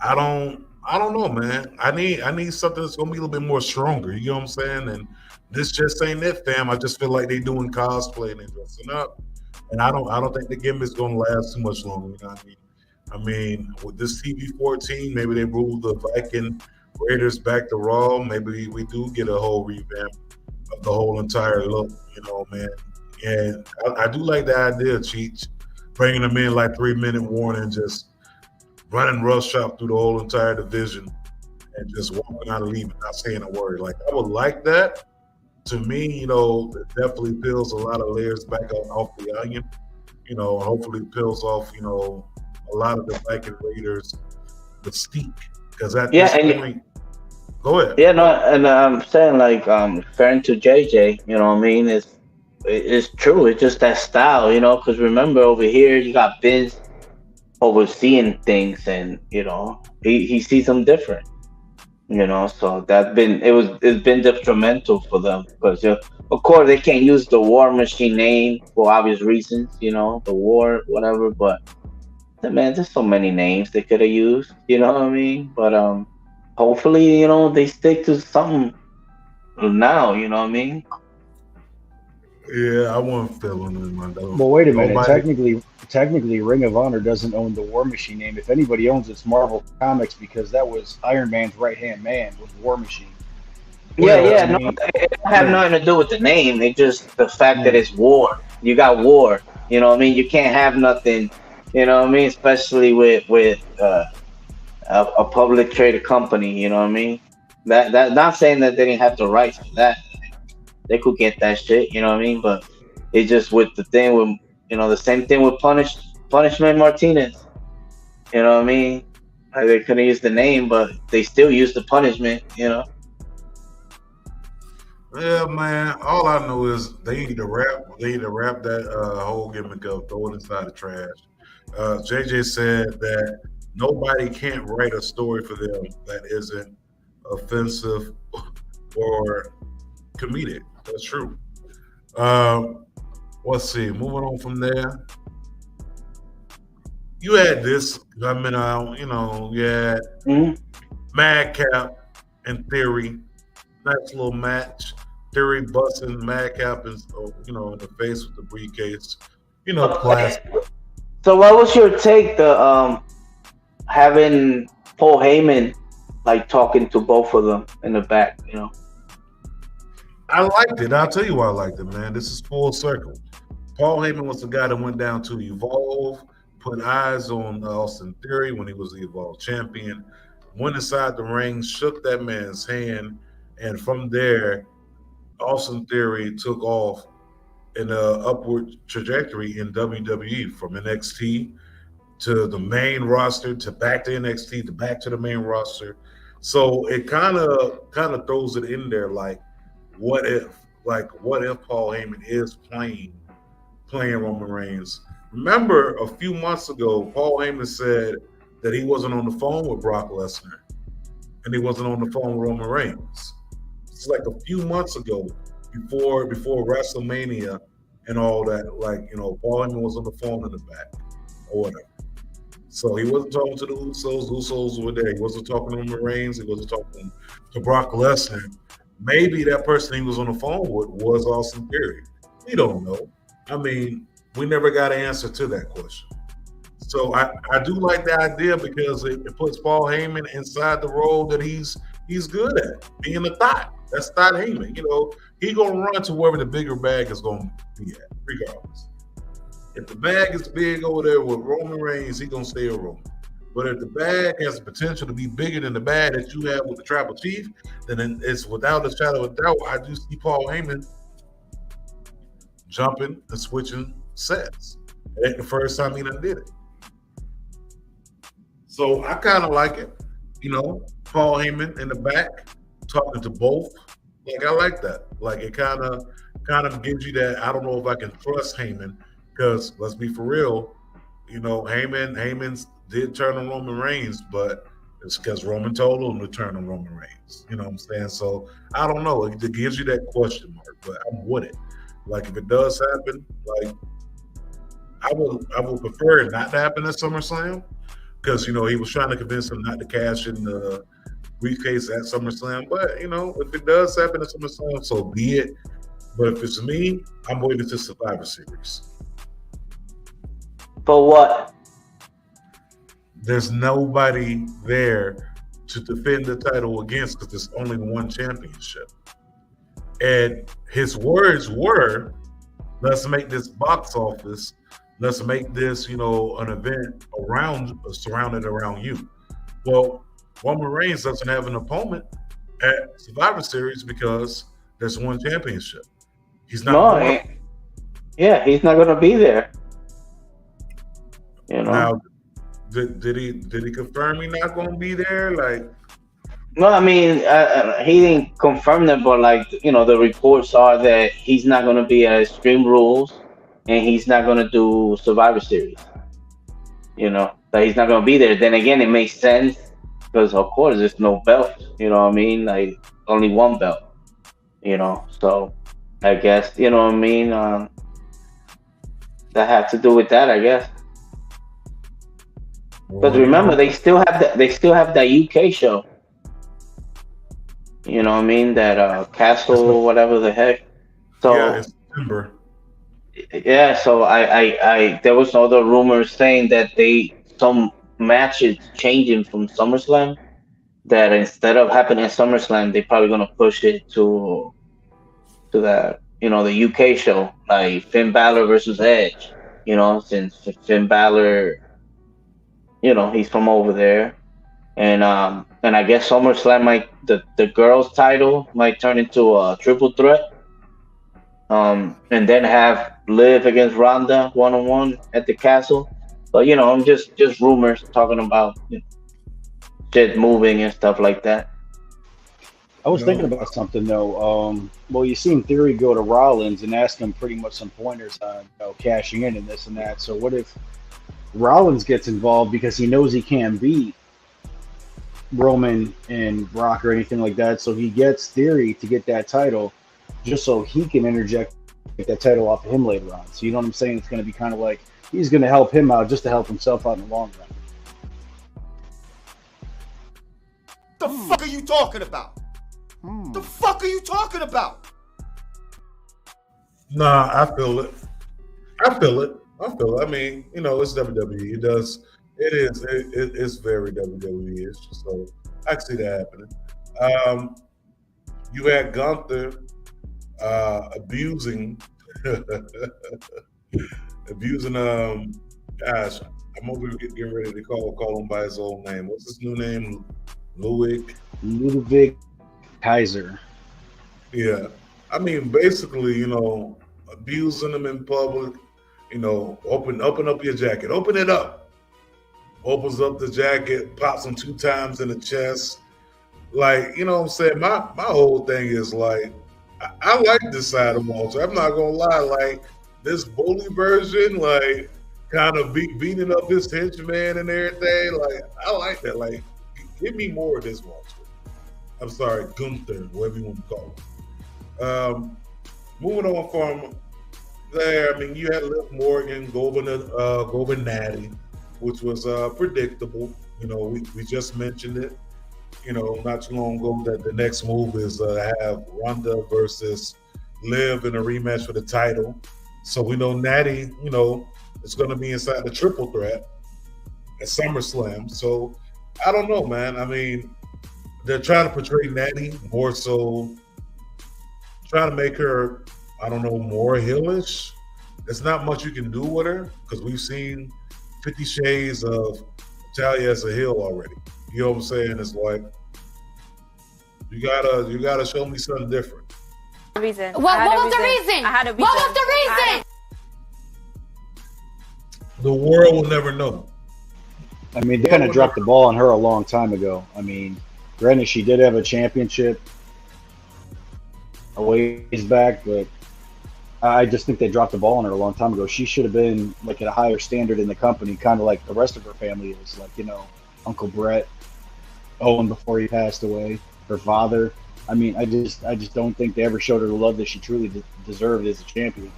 I don't know, man. I need something that's gonna be a little bit more stronger. You know what I'm saying? And this just ain't it, fam. I just feel like they doing cosplay and they dressing up, and I don't think the gimmick's gonna last too much longer. You know what I mean? I mean, with this TV 14, maybe they move the Viking Raiders back to Raw. Maybe we do get a whole revamp of the whole entire look. Man. And I do like the idea, Cheech, bringing them in like 3 minute warning, just running rush up through the whole entire division and just walking out and leaving, not saying a word. Like, I would like that. To me, it definitely peels a lot of layers back off the onion. Hopefully peels off, a lot of the Viking Raiders mystique. Because at Yeah, this point, go ahead. yeah, no, and I'm saying like referring to JJ, you know what I mean? It's true. It's just that style, because remember over here you got Vince overseeing things, and he sees them different. So it's been detrimental for them because of course they can't use the War Machine name for obvious reasons, the war, whatever. But man, there's so many names they could have used, you know what I mean? But hopefully, they stick to something now, you know what I mean? Yeah, I wasn't feeling it, man. Well, wait a minute. Nobody. Technically, Ring of Honor doesn't own the War Machine name. If anybody owns it's Marvel Comics because that was Iron Man's right hand man was War Machine. Yeah, Well, yeah, I no, mean, it don't have nothing to do with the name. It's just the fact that yeah. it's war. You got war, you know what I mean? You can't have nothing, you know what I mean? Especially with a public traded company, you know what I mean? That not saying that they didn't have the rights for that. They could get that shit, you know what I mean? But it's just with the thing with the same thing with Punishment Martinez. You know what I mean? Like they couldn't use the name, but they still use the punishment, Yeah, man. All I know is they need to wrap. They need to wrap that whole gimmick up, throw it inside the trash. JJ said that nobody can't write a story for them that isn't offensive or comedic. That's true. Let's see. Moving on from there, you had this coming out. You had Mhm. Madcap and Theory. Nice little match. Theory busting Madcap in the face with the briefcase. Classic. So what was your take the having Paul Heyman like talking to both of them in the back? I liked it. I'll tell you why I liked it, man. This is full circle. Paul Heyman was the guy that went down to Evolve, put eyes on Austin Theory when he was the Evolve champion, went inside the ring, shook that man's hand, and from there, Austin Theory took off in an upward trajectory in WWE from NXT to the main roster to back to NXT to back to the main roster. So it kind of throws it in there like, what if Paul Heyman is playing Roman Reigns? Remember a few months ago, Paul Heyman said that he wasn't on the phone with Brock Lesnar and he wasn't on the phone with Roman Reigns. It's like a few months ago, before WrestleMania and all that. Like, Paul Heyman was on the phone in the back or whatever. So he wasn't talking to the Usos. The Usos were there. He wasn't talking to Roman Reigns. He wasn't talking to Brock Lesnar. Maybe that person he was on the phone with was Austin Theory. We don't know. I mean, we never got an answer to that question. So I do like the idea because it puts Paul Heyman inside the role that he's good at, being a thought. That's Thought Heyman. He gonna run to wherever the bigger bag is gonna be at, regardless. If the bag is big over there with Roman Reigns, he gonna stay a Roman. But if the bag has the potential to be bigger than the bag that you have with the Tribal Chief, then it's without a shadow of doubt. I do see Paul Heyman jumping and switching sets. It ain't the first time he done did it. So I kind of like it. Paul Heyman in the back talking to both. Like, I like that. Like, it kind of gives you that. I don't know if I can trust Heyman because let's be for real. Heyman did turn on Roman Reigns, but it's because Roman told him to turn on Roman Reigns. You know what I'm saying? So I don't know. It gives you that question mark, but I'm with it. Like, if it does happen, like, I would prefer it not to happen at SummerSlam because he was trying to convince him not to cash in the briefcase at SummerSlam. But if it does happen at SummerSlam, so be it. But if it's me, I'm waiting to Survivor Series. For what? There's nobody there to defend the title against because there's only one championship. And his words were, let's make this box office. Let's make this, an event surrounded around you. Well, Roman Reigns doesn't have an opponent at Survivor Series because there's one championship. He's not. He's not going to be there. Now, did he confirm he's not going to be there? Like, no, I mean, he didn't confirm that, but the reports are that he's not going to be at Extreme Rules, and he's not going to do Survivor Series. That he's not going to be there. Then again, it makes sense because, of course, there's no belt. You know what I mean? Like, only one belt. So I guess that had to do with that, I guess. But remember, they still have that UK show. You know what I mean? That Castle, whatever the heck. So yeah, it's September. Yeah, so I there was other rumors saying that some matches changing from SummerSlam, that instead of happening at SummerSlam, they're probably gonna push it to that the UK show, like Finn Balor versus Edge. Since Finn Balor, he's from over there, and I guess SummerSlam the girls' title might turn into a triple threat. And then have Liv against Ronda 1-on-1 at the Castle. But I'm just rumors talking about shit moving and stuff like that. I was thinking about something though. Well, you seen Theory go to Rollins and ask him pretty much some pointers on cashing in and this and that. So what if Rollins gets involved because he knows he can't beat Roman and Brock or anything like that? So he gets Theory to get that title, just so he can interject get that title off of him later on. So you know what I'm saying? It's going to be kind of like he's going to help him out just to help himself out in the long run. The fuck are you talking about? The fuck are you talking about? Nah, I feel it. I mean, it's WWE. It's very WWE-ish. So I can see that happening. You had Gunther abusing gosh, I'm over getting ready to call him by his old name. What's his new name? Ludwig Kaiser. Yeah. I mean, basically, abusing him in public, open up your jacket. Open it up. Opens up the jacket, pops him 2 times in the chest. Like, you know what I'm saying? My whole thing is like, I like this side of Walter. I'm not gonna lie, like this bully version, like kind of beating up his henchman and everything. Like, I like that. Like, give me more of this Walter. I'm sorry, Gunther, whatever you want to call him. Moving on from there, I mean, you had Liv Morgan go over Natty, which was predictable. We just mentioned it. Not too long ago that the next move is have Ronda versus Liv in a rematch for the title. So we know Natty, is going to be inside the triple threat at SummerSlam. So I don't know, man. I mean, they're trying to portray Natty more so, trying to make her, I don't know, more heelish. There's not much you can do with her because we've seen 50 Shades of Natalya as a heel already. You know what I'm saying? It's like you gotta show me something different. Reason. What was the reason? What was the reason? The world will never know. I mean, they kind of dropped the ball on her a long time ago. I mean, granted, she did have a championship a ways back, but I just think they dropped the ball on her a long time ago. She should have been like at a higher standard in the company, kind of like the rest of her family is. Like, Uncle Brett, Owen before he passed away, her father. I mean, I just don't think they ever showed her the love that she truly deserved as a champion.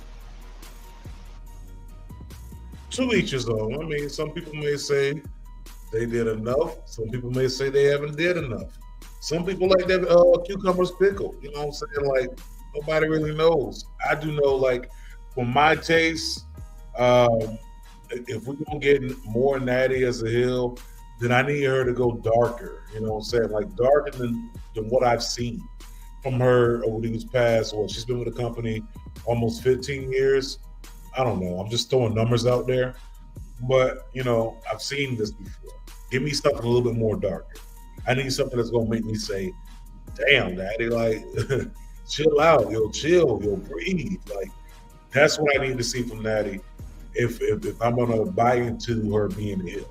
To each his own. I mean, some people may say they did enough. Some people may say they haven't did enough. Some people like that cucumbers pickled. You know what I'm saying? Like, nobody really knows. I do know, like, for my taste, if we're going to get more Natty as a heel, then I need her to go darker. You know what I'm saying? Like, darker than what I've seen from her over these past, she's been with the company almost 15 years. I don't know. I'm just throwing numbers out there. But, I've seen this before. Give me something a little bit more darker. I need something that's going to make me say, damn, Daddy, like, chill out. Chill. Breathe. Like, that's what I need to see from Natty if I'm going to buy into her being ill.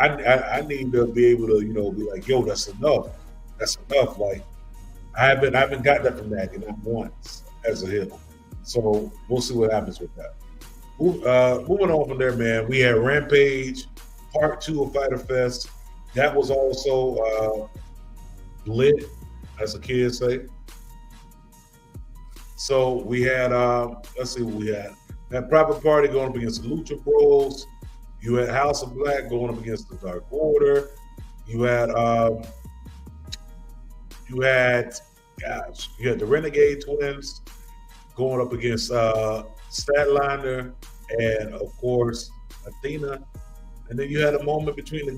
I need to be able to, be like, yo, that's enough. That's enough. Like, I haven't got that from Natty not once as a heel. So we'll see what happens with that. Moving on from there, man, we had Rampage Part 2 of Fyter Fest. That was also lit, as the kids say. So we had, let's see what we had. That Private Party going up against the Lucha Bros. You had House of Black going up against the Dark Order. You had the Renegade Twins going up against Statlander and, of course, Athena. And then you had a moment between the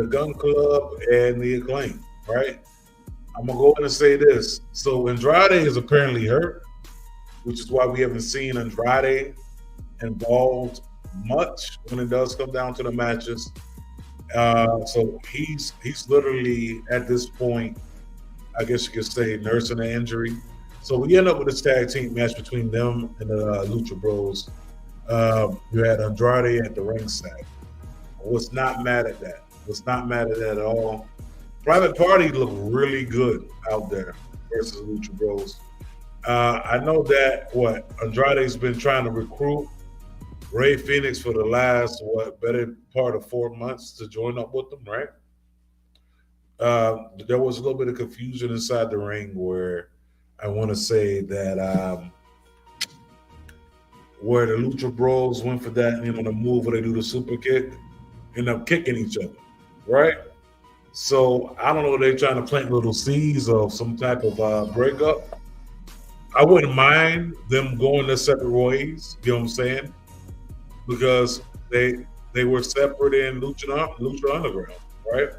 Gun Club and the Acclaim, right? I'm going to go in and say this. So Andrade is apparently hurt, which is why we haven't seen Andrade involved much when it does come down to the matches. So he's literally at this point, I guess you could say, nursing an injury. So we end up with this tag team match between them and the Lucha Bros. You had Andrade at the ringside. I was not mad at that. Was not mad at that at all. Private Party looked really good out there. versus Lucha Bros. I know that Andrade's been trying to recruit Ray Phoenix for the last better part of 4 months to join up with them, right? There was a little bit of confusion inside the ring where I want to say that where the Lucha Bros went for that, the move where they do the super kick, end up kicking each other, right? So I don't know if they're trying to plant little seeds of some type of breakup. I wouldn't mind them going their separate ways, you know what I'm saying? Because they were separate in Lucha Underground, right?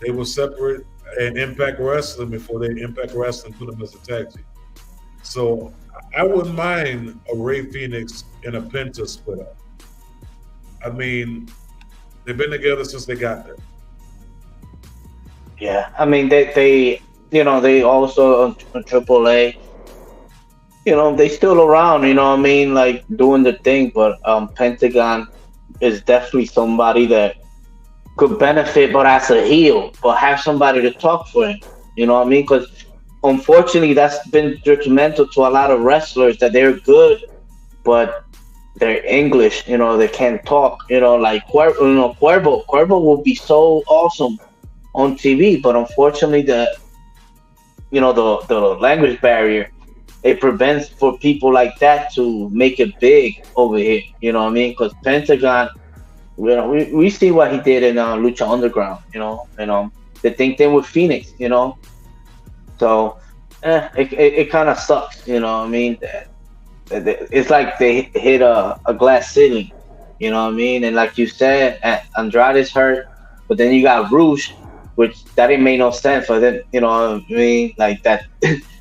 They were separate in Impact Wrestling before they Impact Wrestling put them as a tag team. So I wouldn't mind a Ray Phoenix and a Penta split up. I mean, they've been together since they got there. Yeah, I mean they also on AAA. They still around. You know what I mean, like doing the thing. But Pentagon is definitely somebody that could benefit, but as a heel, but have somebody to talk for him. You know what I mean? Because unfortunately, that's been detrimental to a lot of wrestlers that they're good, but they're English. They can't talk. Like Cuervo. Cuervo will be so awesome on TV, but unfortunately, the language barrier, it prevents for people like that to make it big over here. You know what I mean? Because Pentagon, we see what he did in Lucha Underground. And the thing with Phoenix. So it kind of sucks. You know what I mean? It's like they hit a glass ceiling. You know what I mean? And like you said, Andrade's hurt, but then you got Rouge, which that didn't make no sense for them. You know what I mean? Like that.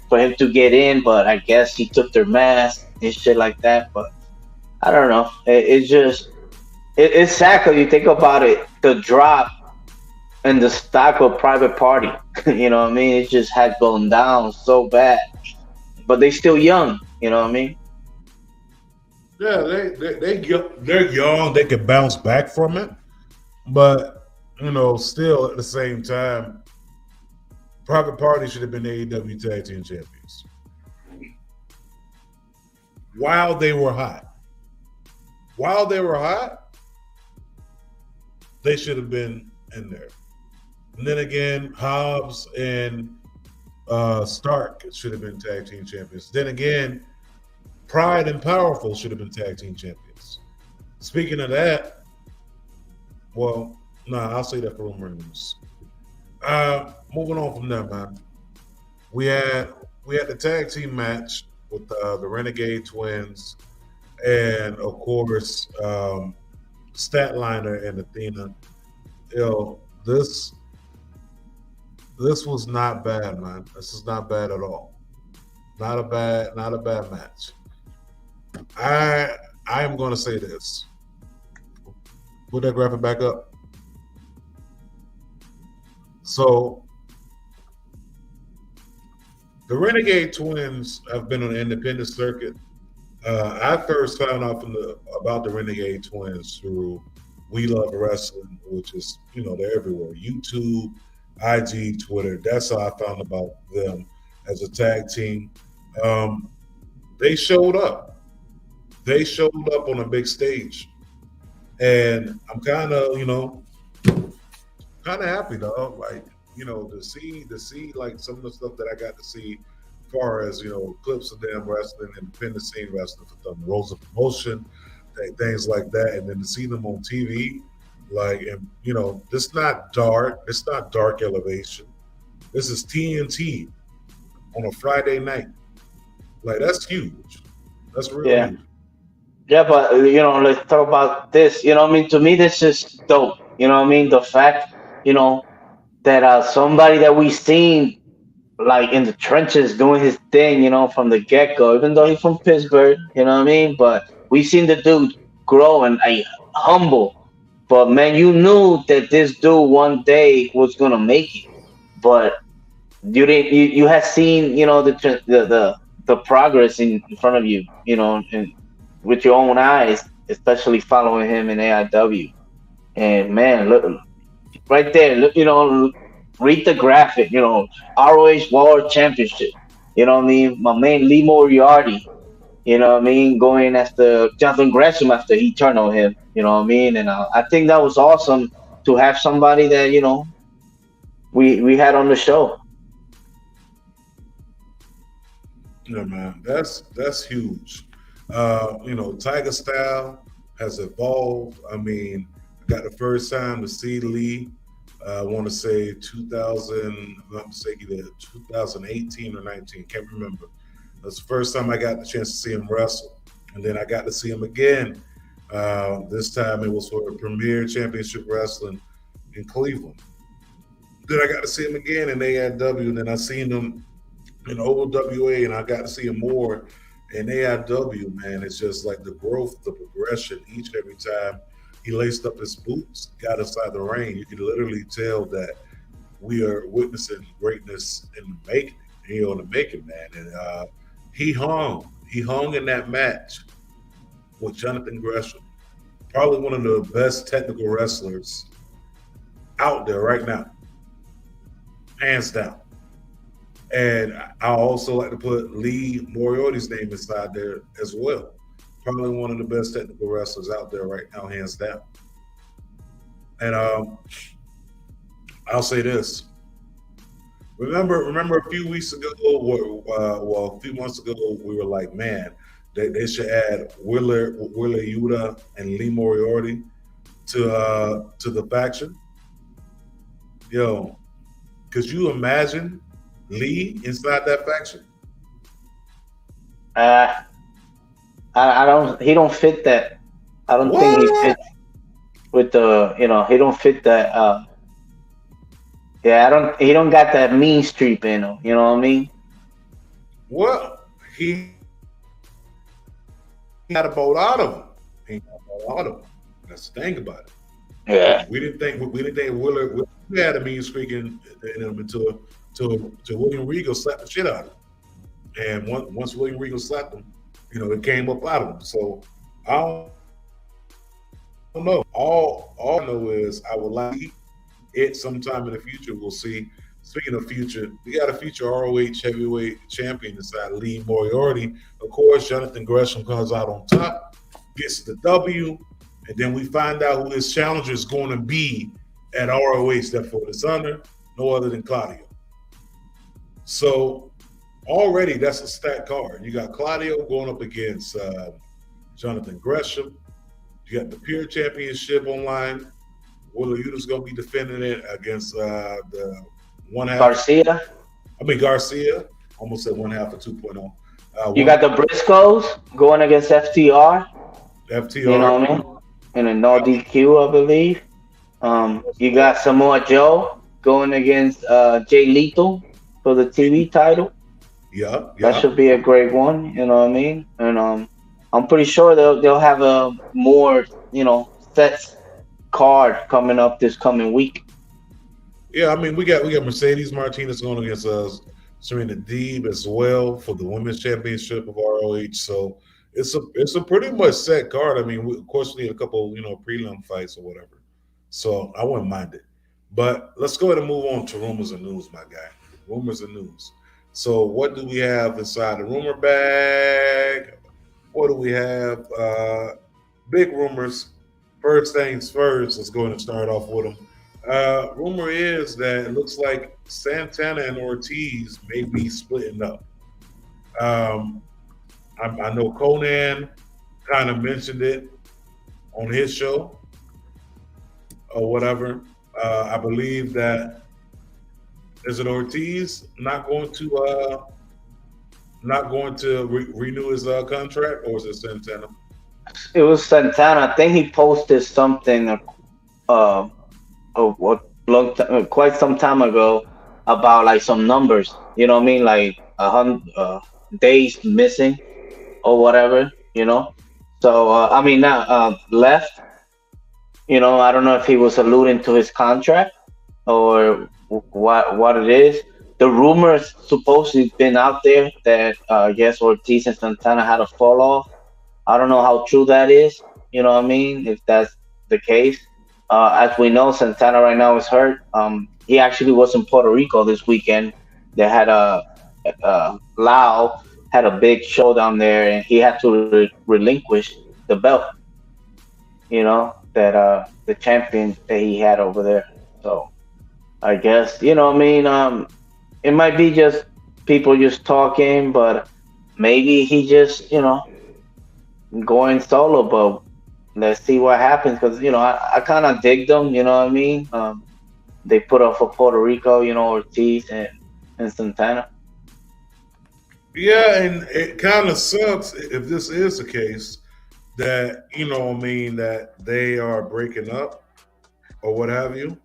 For him to get in, but I guess he took their mask and shit like that. But I don't know. It's sad because you think about it, the drop and the stock of Private Party. You know what I mean? It just had gone down so bad. But they still young. You know what I mean? Yeah, they're young. They can bounce back from it, but still at the same time. Private Party should have been AEW Tag Team Champions while they were hot. While they were hot, they should have been in there. And then again, Hobbs and Stark should have been Tag Team Champions. Then again, Pride and Powerful should have been Tag Team Champions. Speaking of that, I'll say that for rumor news. Moving on from that, man. We had the tag team match with the Renegade Twins and of course Statliner and Athena. This was not bad, man. This is not bad at all. Not a bad match. I am going to say this. Put that graphic back up. So the Renegade Twins have been on the independent circuit. I first found out about the Renegade Twins through We Love Wrestling, which is, they're everywhere. YouTube, IG, Twitter. That's how I found about them as a tag team. They showed up. They showed up on a big stage. And I'm kind of happy, dog. Like, to see like some of the stuff that I got to see as far as, clips of them wrestling, independent scene wrestling for Thunder Rosa Promotion, things like that. And then to see them on TV, like, and, this not dark. It's not dark elevation. This is TNT on a Friday night. Like, that's huge. That's really huge. Yeah, but, let's talk about this. To me, this is dope. The fact, that somebody that we seen like in the trenches doing his thing, from the get-go, even though he's from Pittsburgh, but we seen the dude grow and humble. But man, you knew that this dude one day was gonna make it. But you didn't. You had seen, the progress in front of you, and with your own eyes, especially following him in AIW. And man, look right there. Look, read the graphic. ROH World Championship. You know what I mean? My man Lee Moriarty. You know what I mean? Going after Jonathan Gresham after he turned on him. You know what I mean? And I think that was awesome to have somebody that we had on the show. Yeah, man, that's huge. Tiger Style has evolved. I mean, I got the first time to see Lee. I want to say 2000, I'm not mistaken, 2018 or 19, can't remember. That's the first time I got the chance to see him wrestle. And then I got to see him again. This time it was for Premier Championship Wrestling in Cleveland. Then I got to see him again in AIW, and then I seen him in OWA, and I got to see him more in AIW, man. It's just like the growth, the progression each and every time he laced up his boots, got inside the ring. You can literally tell that we are witnessing greatness in the making, in the making, man. And he hung in that match with Jonathan Gresham, probably one of the best technical wrestlers out there right now, hands down. And I also like to put Lee Moriarty's name inside there as well. Probably one of the best technical wrestlers out there right now, hands down. And I'll say this. Remember a few weeks ago, a few months ago, we were like, man, they should add Wheeler Yuta and Lee Moriarty to the faction. Yo, could you imagine Lee inside that faction? I don't. He don't fit that. I don't think he fits with the. He don't fit that. Yeah, I don't. He don't got that mean streak in him. You know what I mean? Well, he got a boat out of him. He got a boat out of him. That's the thing about it. Yeah. We didn't think Willer had a mean streak in him until William Regal slapped the shit out of him. And once William Regal slapped him, it came up out of him. So I don't know. All I know is I would like it sometime in the future. We'll see. Speaking of future, we got a future ROH heavyweight champion inside Lee Moriarty. Of course, Jonathan Gresham comes out on top, gets the W, and then we find out who his challenger is going to be at ROH. Therefore, the honor, no other than Claudio. So already that's a stacked card. You got Claudio going up against Jonathan Gresham. You got the Pure Championship online. Willa Yuta's going to be defending it against the one half. Garcia. Almost said one half of 2.0. You got the Briscoes going against FTR. You know what I mean? In a no DQ, I believe. You got Samoa Joe going against Jay Lethal for the TV title. Yeah. That should be a great one. You know what I mean? And I'm pretty sure they'll have a more sets card coming up this coming week. Yeah, I mean we got Mercedes Martinez going against Serena Deeb as well for the women's championship of ROH. So it's a pretty much set card. I mean, of course we need a couple prelim fights or whatever. So I wouldn't mind it. But let's go ahead and move on to rumors and news, my guy. Rumors and news. So what do we have inside the rumor bag? What do we have? Big rumors. First things first, let's go ahead and start off with them. Rumor is that it looks like Santana and Ortiz may be splitting up. I know Conan kind of mentioned it on his show or whatever. I believe that is it Ortiz not going to renew his contract, or is it Santana? It was Santana. I think he posted something quite some time ago about like some numbers. You know what I mean? Like 100 days missing or whatever. So now left. I don't know if he was alluding to his contract or what it is. The rumors supposedly been out there that yes, Ortiz and Santana had a fall off. I don't know how true that is. You know what I mean? If that's the case, as we know, Santana right now is hurt. he actually was in Puerto Rico this weekend. They had Lau had a big show down there, and he had to relinquish the belt. That the champion that he had over there. So I guess I mean, it might be just people just talking, but maybe he just going solo. But let's see what happens because I kind of dig them. You know what I mean? They put up for Puerto Rico. Ortiz and Santana. Yeah, and it kind of sucks if this is the case that that they are breaking up or what have you.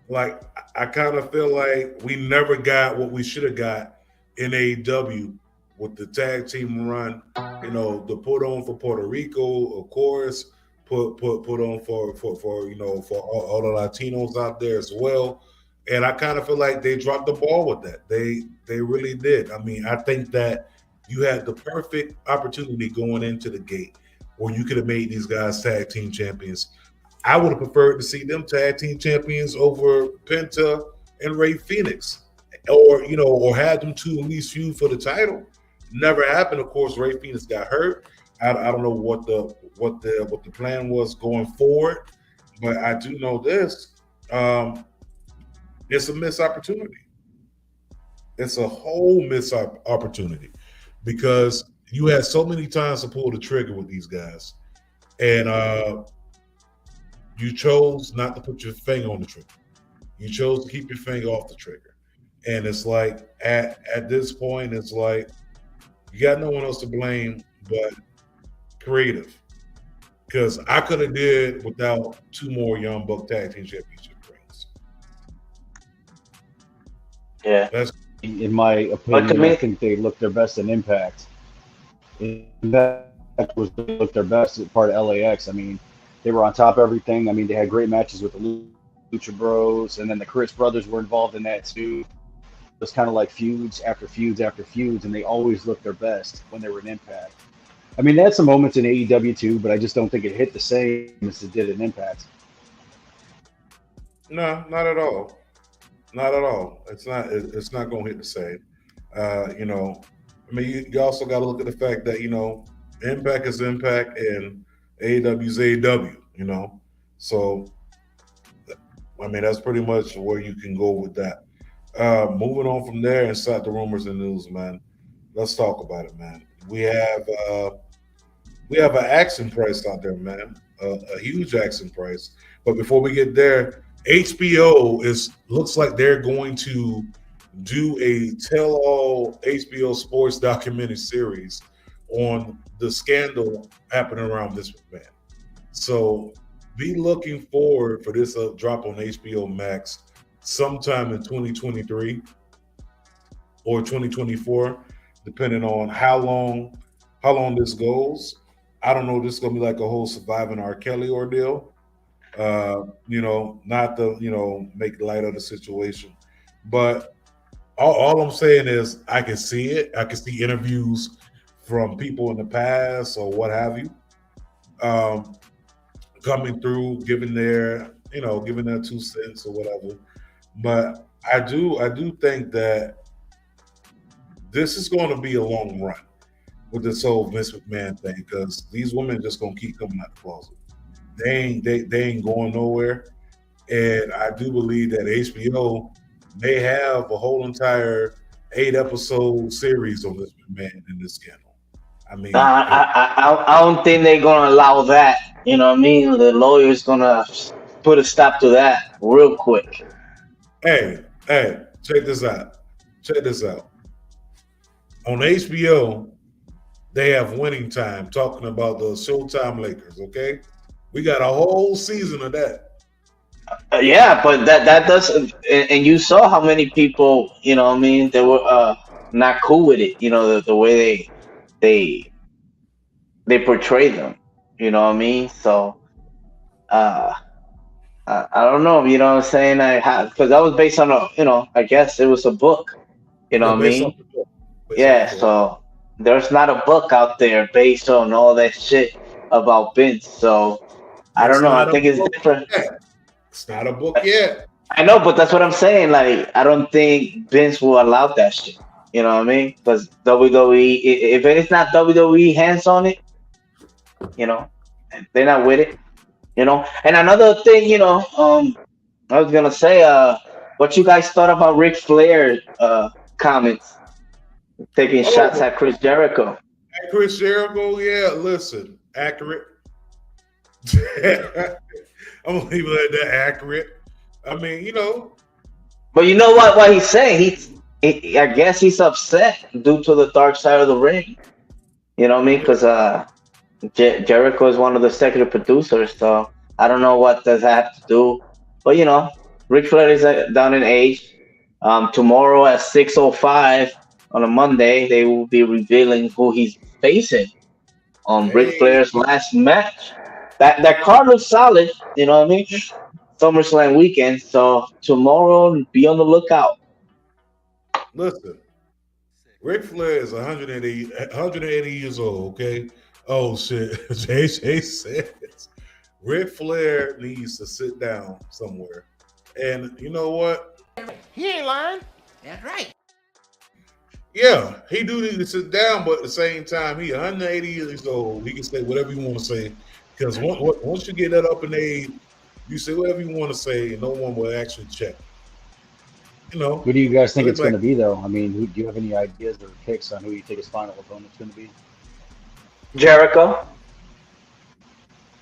Like I kind of feel like we never got what we should have got in AEW with the tag team run. The put on for Puerto Rico, of course, put on for all the Latinos out there as well. And I kind of feel like they dropped the ball with that. They really did. I mean, I think that you had the perfect opportunity going into the gate where you could have made these guys tag team champions. I would have preferred to see them tag team champions over Penta and Ray Phoenix, or had them two at least feud for the title. Never happened. Of course, Ray Phoenix got hurt. I don't know what the plan was going forward, but I do know this. It's a missed opportunity. It's a whole missed opportunity because you had so many times to pull the trigger with these guys, and you chose not to put your finger on the trigger. You chose to keep your finger off the trigger, and it's like at this point, it's like you got no one else to blame but creative. Because I could have did without two more Young Buck Tag Team Championship rings. Yeah. In my opinion, I think they looked their best in Impact. Impact looked their best at part of LAX. I mean, they were on top of everything. I mean, they had great matches with the Lucha Bros, and then the Chris brothers were involved in that too. It was kind of like feuds after feuds after feuds, and they always looked their best when they were in Impact. I mean, they had some moments in AEW too, but I just don't think it hit the same as it did in Impact. No, not at all. Not at all. It's not going to hit the same. I mean, you also got to look at the fact that Impact is Impact and AEW is AEW. So I mean, that's pretty much where you can go with that. Moving on from there and start the rumors and news, man. Let's talk about it, man. We have an action price out there, man. A huge action price. But before we get there, HBO looks like they're going to do a tell-all HBO sports documentary series on the scandal happening around this McMahon. So be looking forward for this drop on HBO Max sometime in 2023 or 2024, depending on how long this goes. I don't know. This is gonna be like a whole surviving R. Kelly ordeal. Not to make light of the situation, but all I'm saying is I can see it. I can see interviews from people in the past or what have you, coming through, giving their 2 cents or whatever. But I do think that this is going to be a long run with this whole Vince McMahon thing because these women just gonna keep coming out the closet. They ain't going nowhere, and I do believe that HBO may have a whole entire 8-episode series on this McMahon and this scandal. I mean, I don't think they're gonna allow that. You know what I mean? The lawyer's gonna put a stop to that real quick. Hey, check this out. On HBO, they have Winning Time talking about the Showtime Lakers, okay? We got a whole season of that. Yeah, but that doesn't. And you saw how many people, they were not cool with it. The way they portray them. You know what I mean? So, I don't know. You know what I'm saying? Because that was based on I guess it was a book. You know what I mean? Yeah. So there's not a book out there based on all that shit about Vince. So I don't know. I think it's different. It's not a book yet. I know, but that's what I'm saying. Like, I don't think Vince will allow that shit. You know what I mean? Because WWE, if it's not WWE hands on it, you know, they're not with it. You know. And another thing, I was gonna say, what you guys thought about Ric Flair comments taking shots Oh, at Chris Jericho? Chris Jericho, yeah, listen, accurate. I'm gonna leave it at that, accurate. I mean, But you know what he's saying? I guess he's upset due to the dark side of the ring. You know what I mean? Because Jericho is one of the executive producers, so I don't know what does that have to do. But Ric Flair is down in age. Tomorrow at 6:05 on a Monday, they will be revealing who he's facing on Ric Flair's last match. That card looks solid. You know what I mean? SummerSlam weekend. So tomorrow, be on the lookout. listen, Ric Flair is 180 years old, okay? Oh, shit. JJ says Ric Flair needs to sit down somewhere. And you know what? He ain't lying. That's right. Yeah, he do need to sit down, but at the same time, he 180 years old. He can say whatever you want to say. Because once you get that up in age, you say whatever you want to say, and no one will actually check. Who do you guys think it's going to be, though? I mean, do you have any ideas or picks on who you think his final opponent's going to be? Jericho.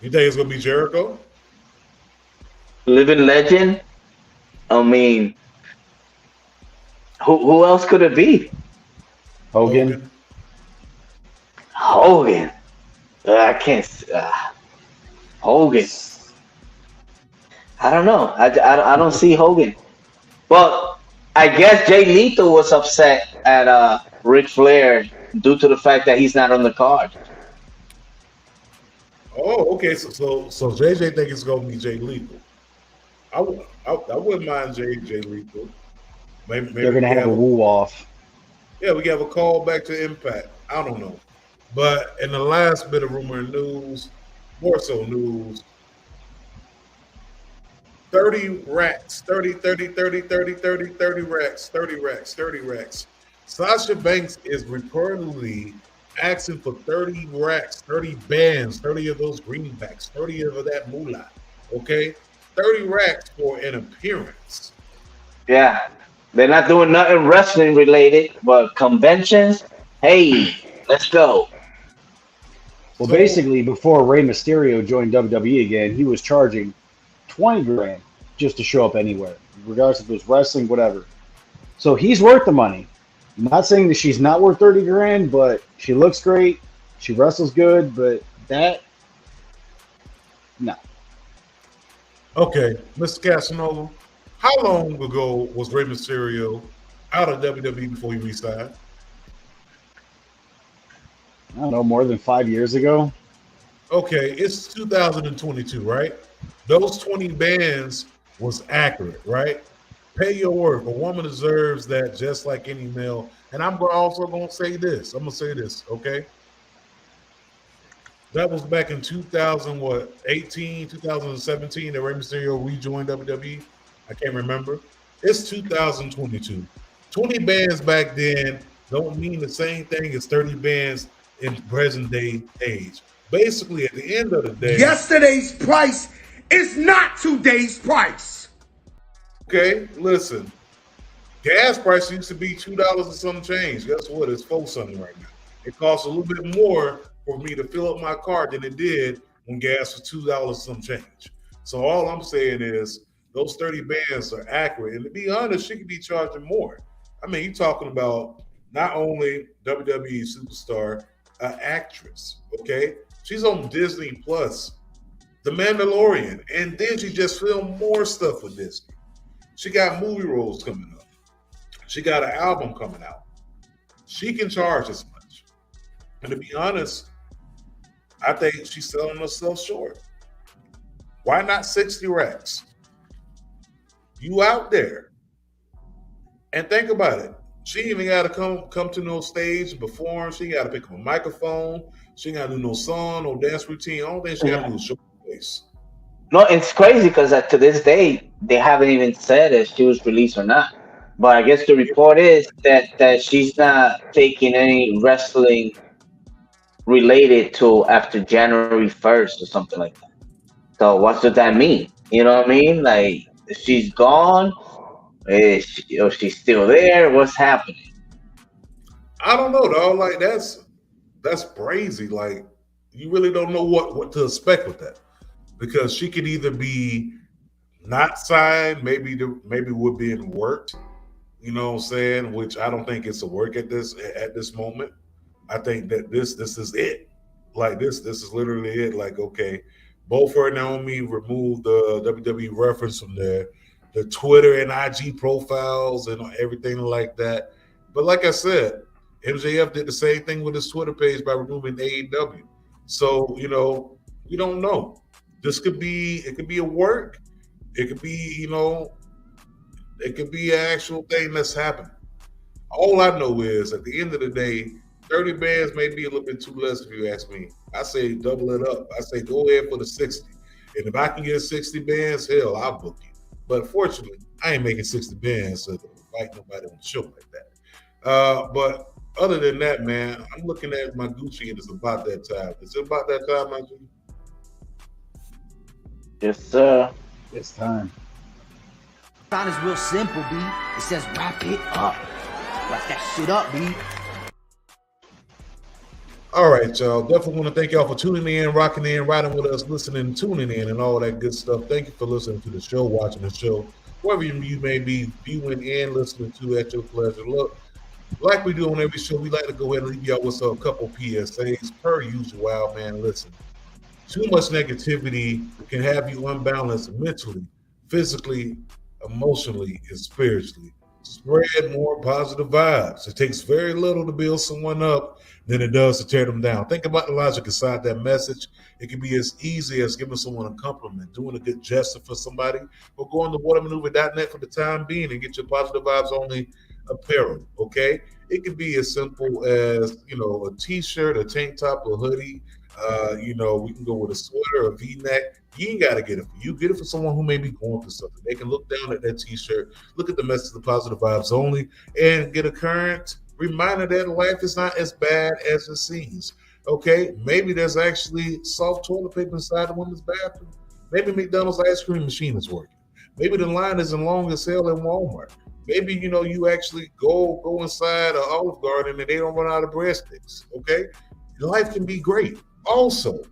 You think it's going to be Jericho? Living legend. I mean, who else could it be? Hogan. I can't. Hogan. I don't know. I don't see Hogan. Well, I guess Jay Lethal was upset at Ric Flair due to the fact that he's not on the card. Oh, okay. So JJ think it's going to be Jay Lethal. I wouldn't mind Jay Lethal. Maybe they're going to have a woo off. Yeah, we can have a call back to Impact. I don't know. But in the last bit of rumor news, more so news, 30 racks, 30 racks. Sasha Banks is reportedly asking for 30 racks, 30 bands, 30 of those greenbacks, 30 of that moolah, okay? 30 racks for an appearance. Yeah. They're not doing nothing wrestling related, but conventions, hey, let's go. Well, basically, before Rey Mysterio joined WWE again, he was charging $20,000 just to show up anywhere, regardless if it was wrestling, whatever. So he's worth the money. I'm not saying that she's not worth $30,000, but she looks great. She wrestles good, but no. Okay, Mr. Casanova, how long ago was Rey Mysterio out of WWE before he resigned? I don't know, more than 5 years ago. Okay, it's 2022, right? Those 20 bands was accurate, right? Pay your worth. A woman deserves that just like any male. And I'm also going to say this. I'm going to say this, okay? That was back in 2018, 2017 that Rey Mysterio rejoined WWE. I can't remember. It's 2022. 20 bands back then don't mean the same thing as 30 bands in present day age. Basically, at the end of the day, Yesterday's price is not today's price. Okay, listen. Gas price used to be $2 and some change. Guess what? It's $4 something right now. It costs a little bit more for me to fill up my car than it did when gas was $2 some change. So all I'm saying is those 30 bands are accurate. And to be honest, she could be charging more. I mean, you're talking about not only WWE superstar, an actress, okay? She's on Disney Plus, The Mandalorian, and then she just filmed more stuff with Disney. She got movie roles coming up. She got an album coming out. She can charge as much. And to be honest, I think she's selling herself short. Why not 60 racks? You out there. And think about it. She even got to come to no stage and perform. She got to pick up a microphone. She ain't got to do no song, no dance routine. The only thing she got to do is show her face. No, it's crazy because to this day they haven't even said if she was released or not. But I guess the report is that she's not taking any wrestling related to after January 1st or something like that. So what does that mean? You know what I mean? Like she's gone, or she's still there? What's happening? I don't know, dog. Like that's crazy. Like you really don't know what to expect with that because she could either be not signed, maybe we're being worked. You know what I'm saying? Which I don't think it's a work at this moment. I think that this is it. Like this is literally it. Like okay, both her and Naomi removed the WWE reference from the Twitter and IG profiles and everything like that. But like I said, MJF did the same thing with his Twitter page by removing AEW. So we don't know. It could be a work. It could be it could be an actual thing that's happening. All I know is at the end of the day, 30 bands may be a little bit too less if you ask me. I say double it up. I say go ahead for the 60. And if I can get 60 bands, hell, I'll book you. But fortunately, I ain't making 60 bands so to invite nobody on the show like that. But other than that, man, I'm looking at my Gucci and it's about that time. Is it about that time, my G? Yes, sir. It's time. Sign is real simple, B. It says wrap it up. Wrap that shit up, B. All right, y'all. Definitely want to thank y'all for tuning in, rocking in, riding with us, listening, tuning in, and all that good stuff. Thank you for listening to the show, watching the show, wherever you may be viewing and listening to at your pleasure. Look, like we do on every show, we like to go ahead and leave y'all with a couple PSAs per usual. Man, listen, too much negativity can have you unbalanced mentally, physically, emotionally, and spiritually. Spread more positive vibes. It takes very little to build someone up than it does to tear them down. Think about the logic inside that message. It can be as easy as giving someone a compliment, doing a good gesture for somebody, or going to watermaneuver.net for the time being and get your positive vibes only apparel, okay? It can be as simple as, a t-shirt, a tank top, a hoodie. We can go with a sweater, a v-neck. You ain't got to get it for you. Get it for someone who may be going through something. They can look down at that t-shirt, look at the message of positive vibes only, and get a current reminder that life is not as bad as it seems. Okay? Maybe there's actually soft toilet paper inside the woman's bathroom. Maybe McDonald's ice cream machine is working. Maybe the line isn't long as hell in Walmart. Maybe, you actually go inside an Olive Garden and they don't run out of breadsticks. Okay? Life can be great. Also,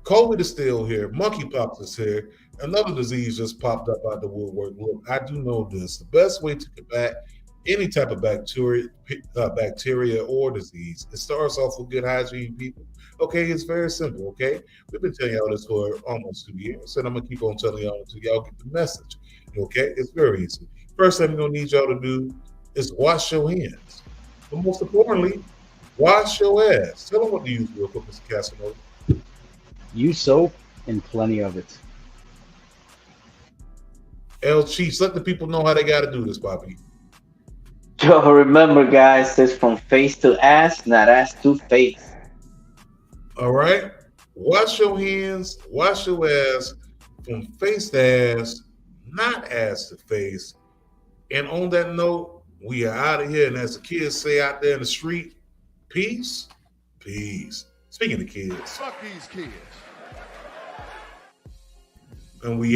COVID is still here. Monkeypox is here. Another disease just popped up out the woodwork. Look, I do know this. The best way to combat any type of bacteria or disease, it starts off with good hygiene, people. Okay, it's very simple, okay? We've been telling y'all this for almost 2 years, and I'm going to keep on telling y'all until y'all get the message, okay? It's very easy. First thing we're going to need y'all to do is wash your hands. But most importantly, wash your ass. Tell them what to use real quick, Mr. Casanova. Use soap and plenty of it. El Chiefs, let the people know how they got to do this, Bobby. So remember, guys, it's from face to ass, not ass to face. All right? Wash your hands, wash your ass from face to ass, not ass to face. And on that note, we are out of here. And as the kids say out there in the street, peace, peace. Speaking of kids. Fuck these kids. And we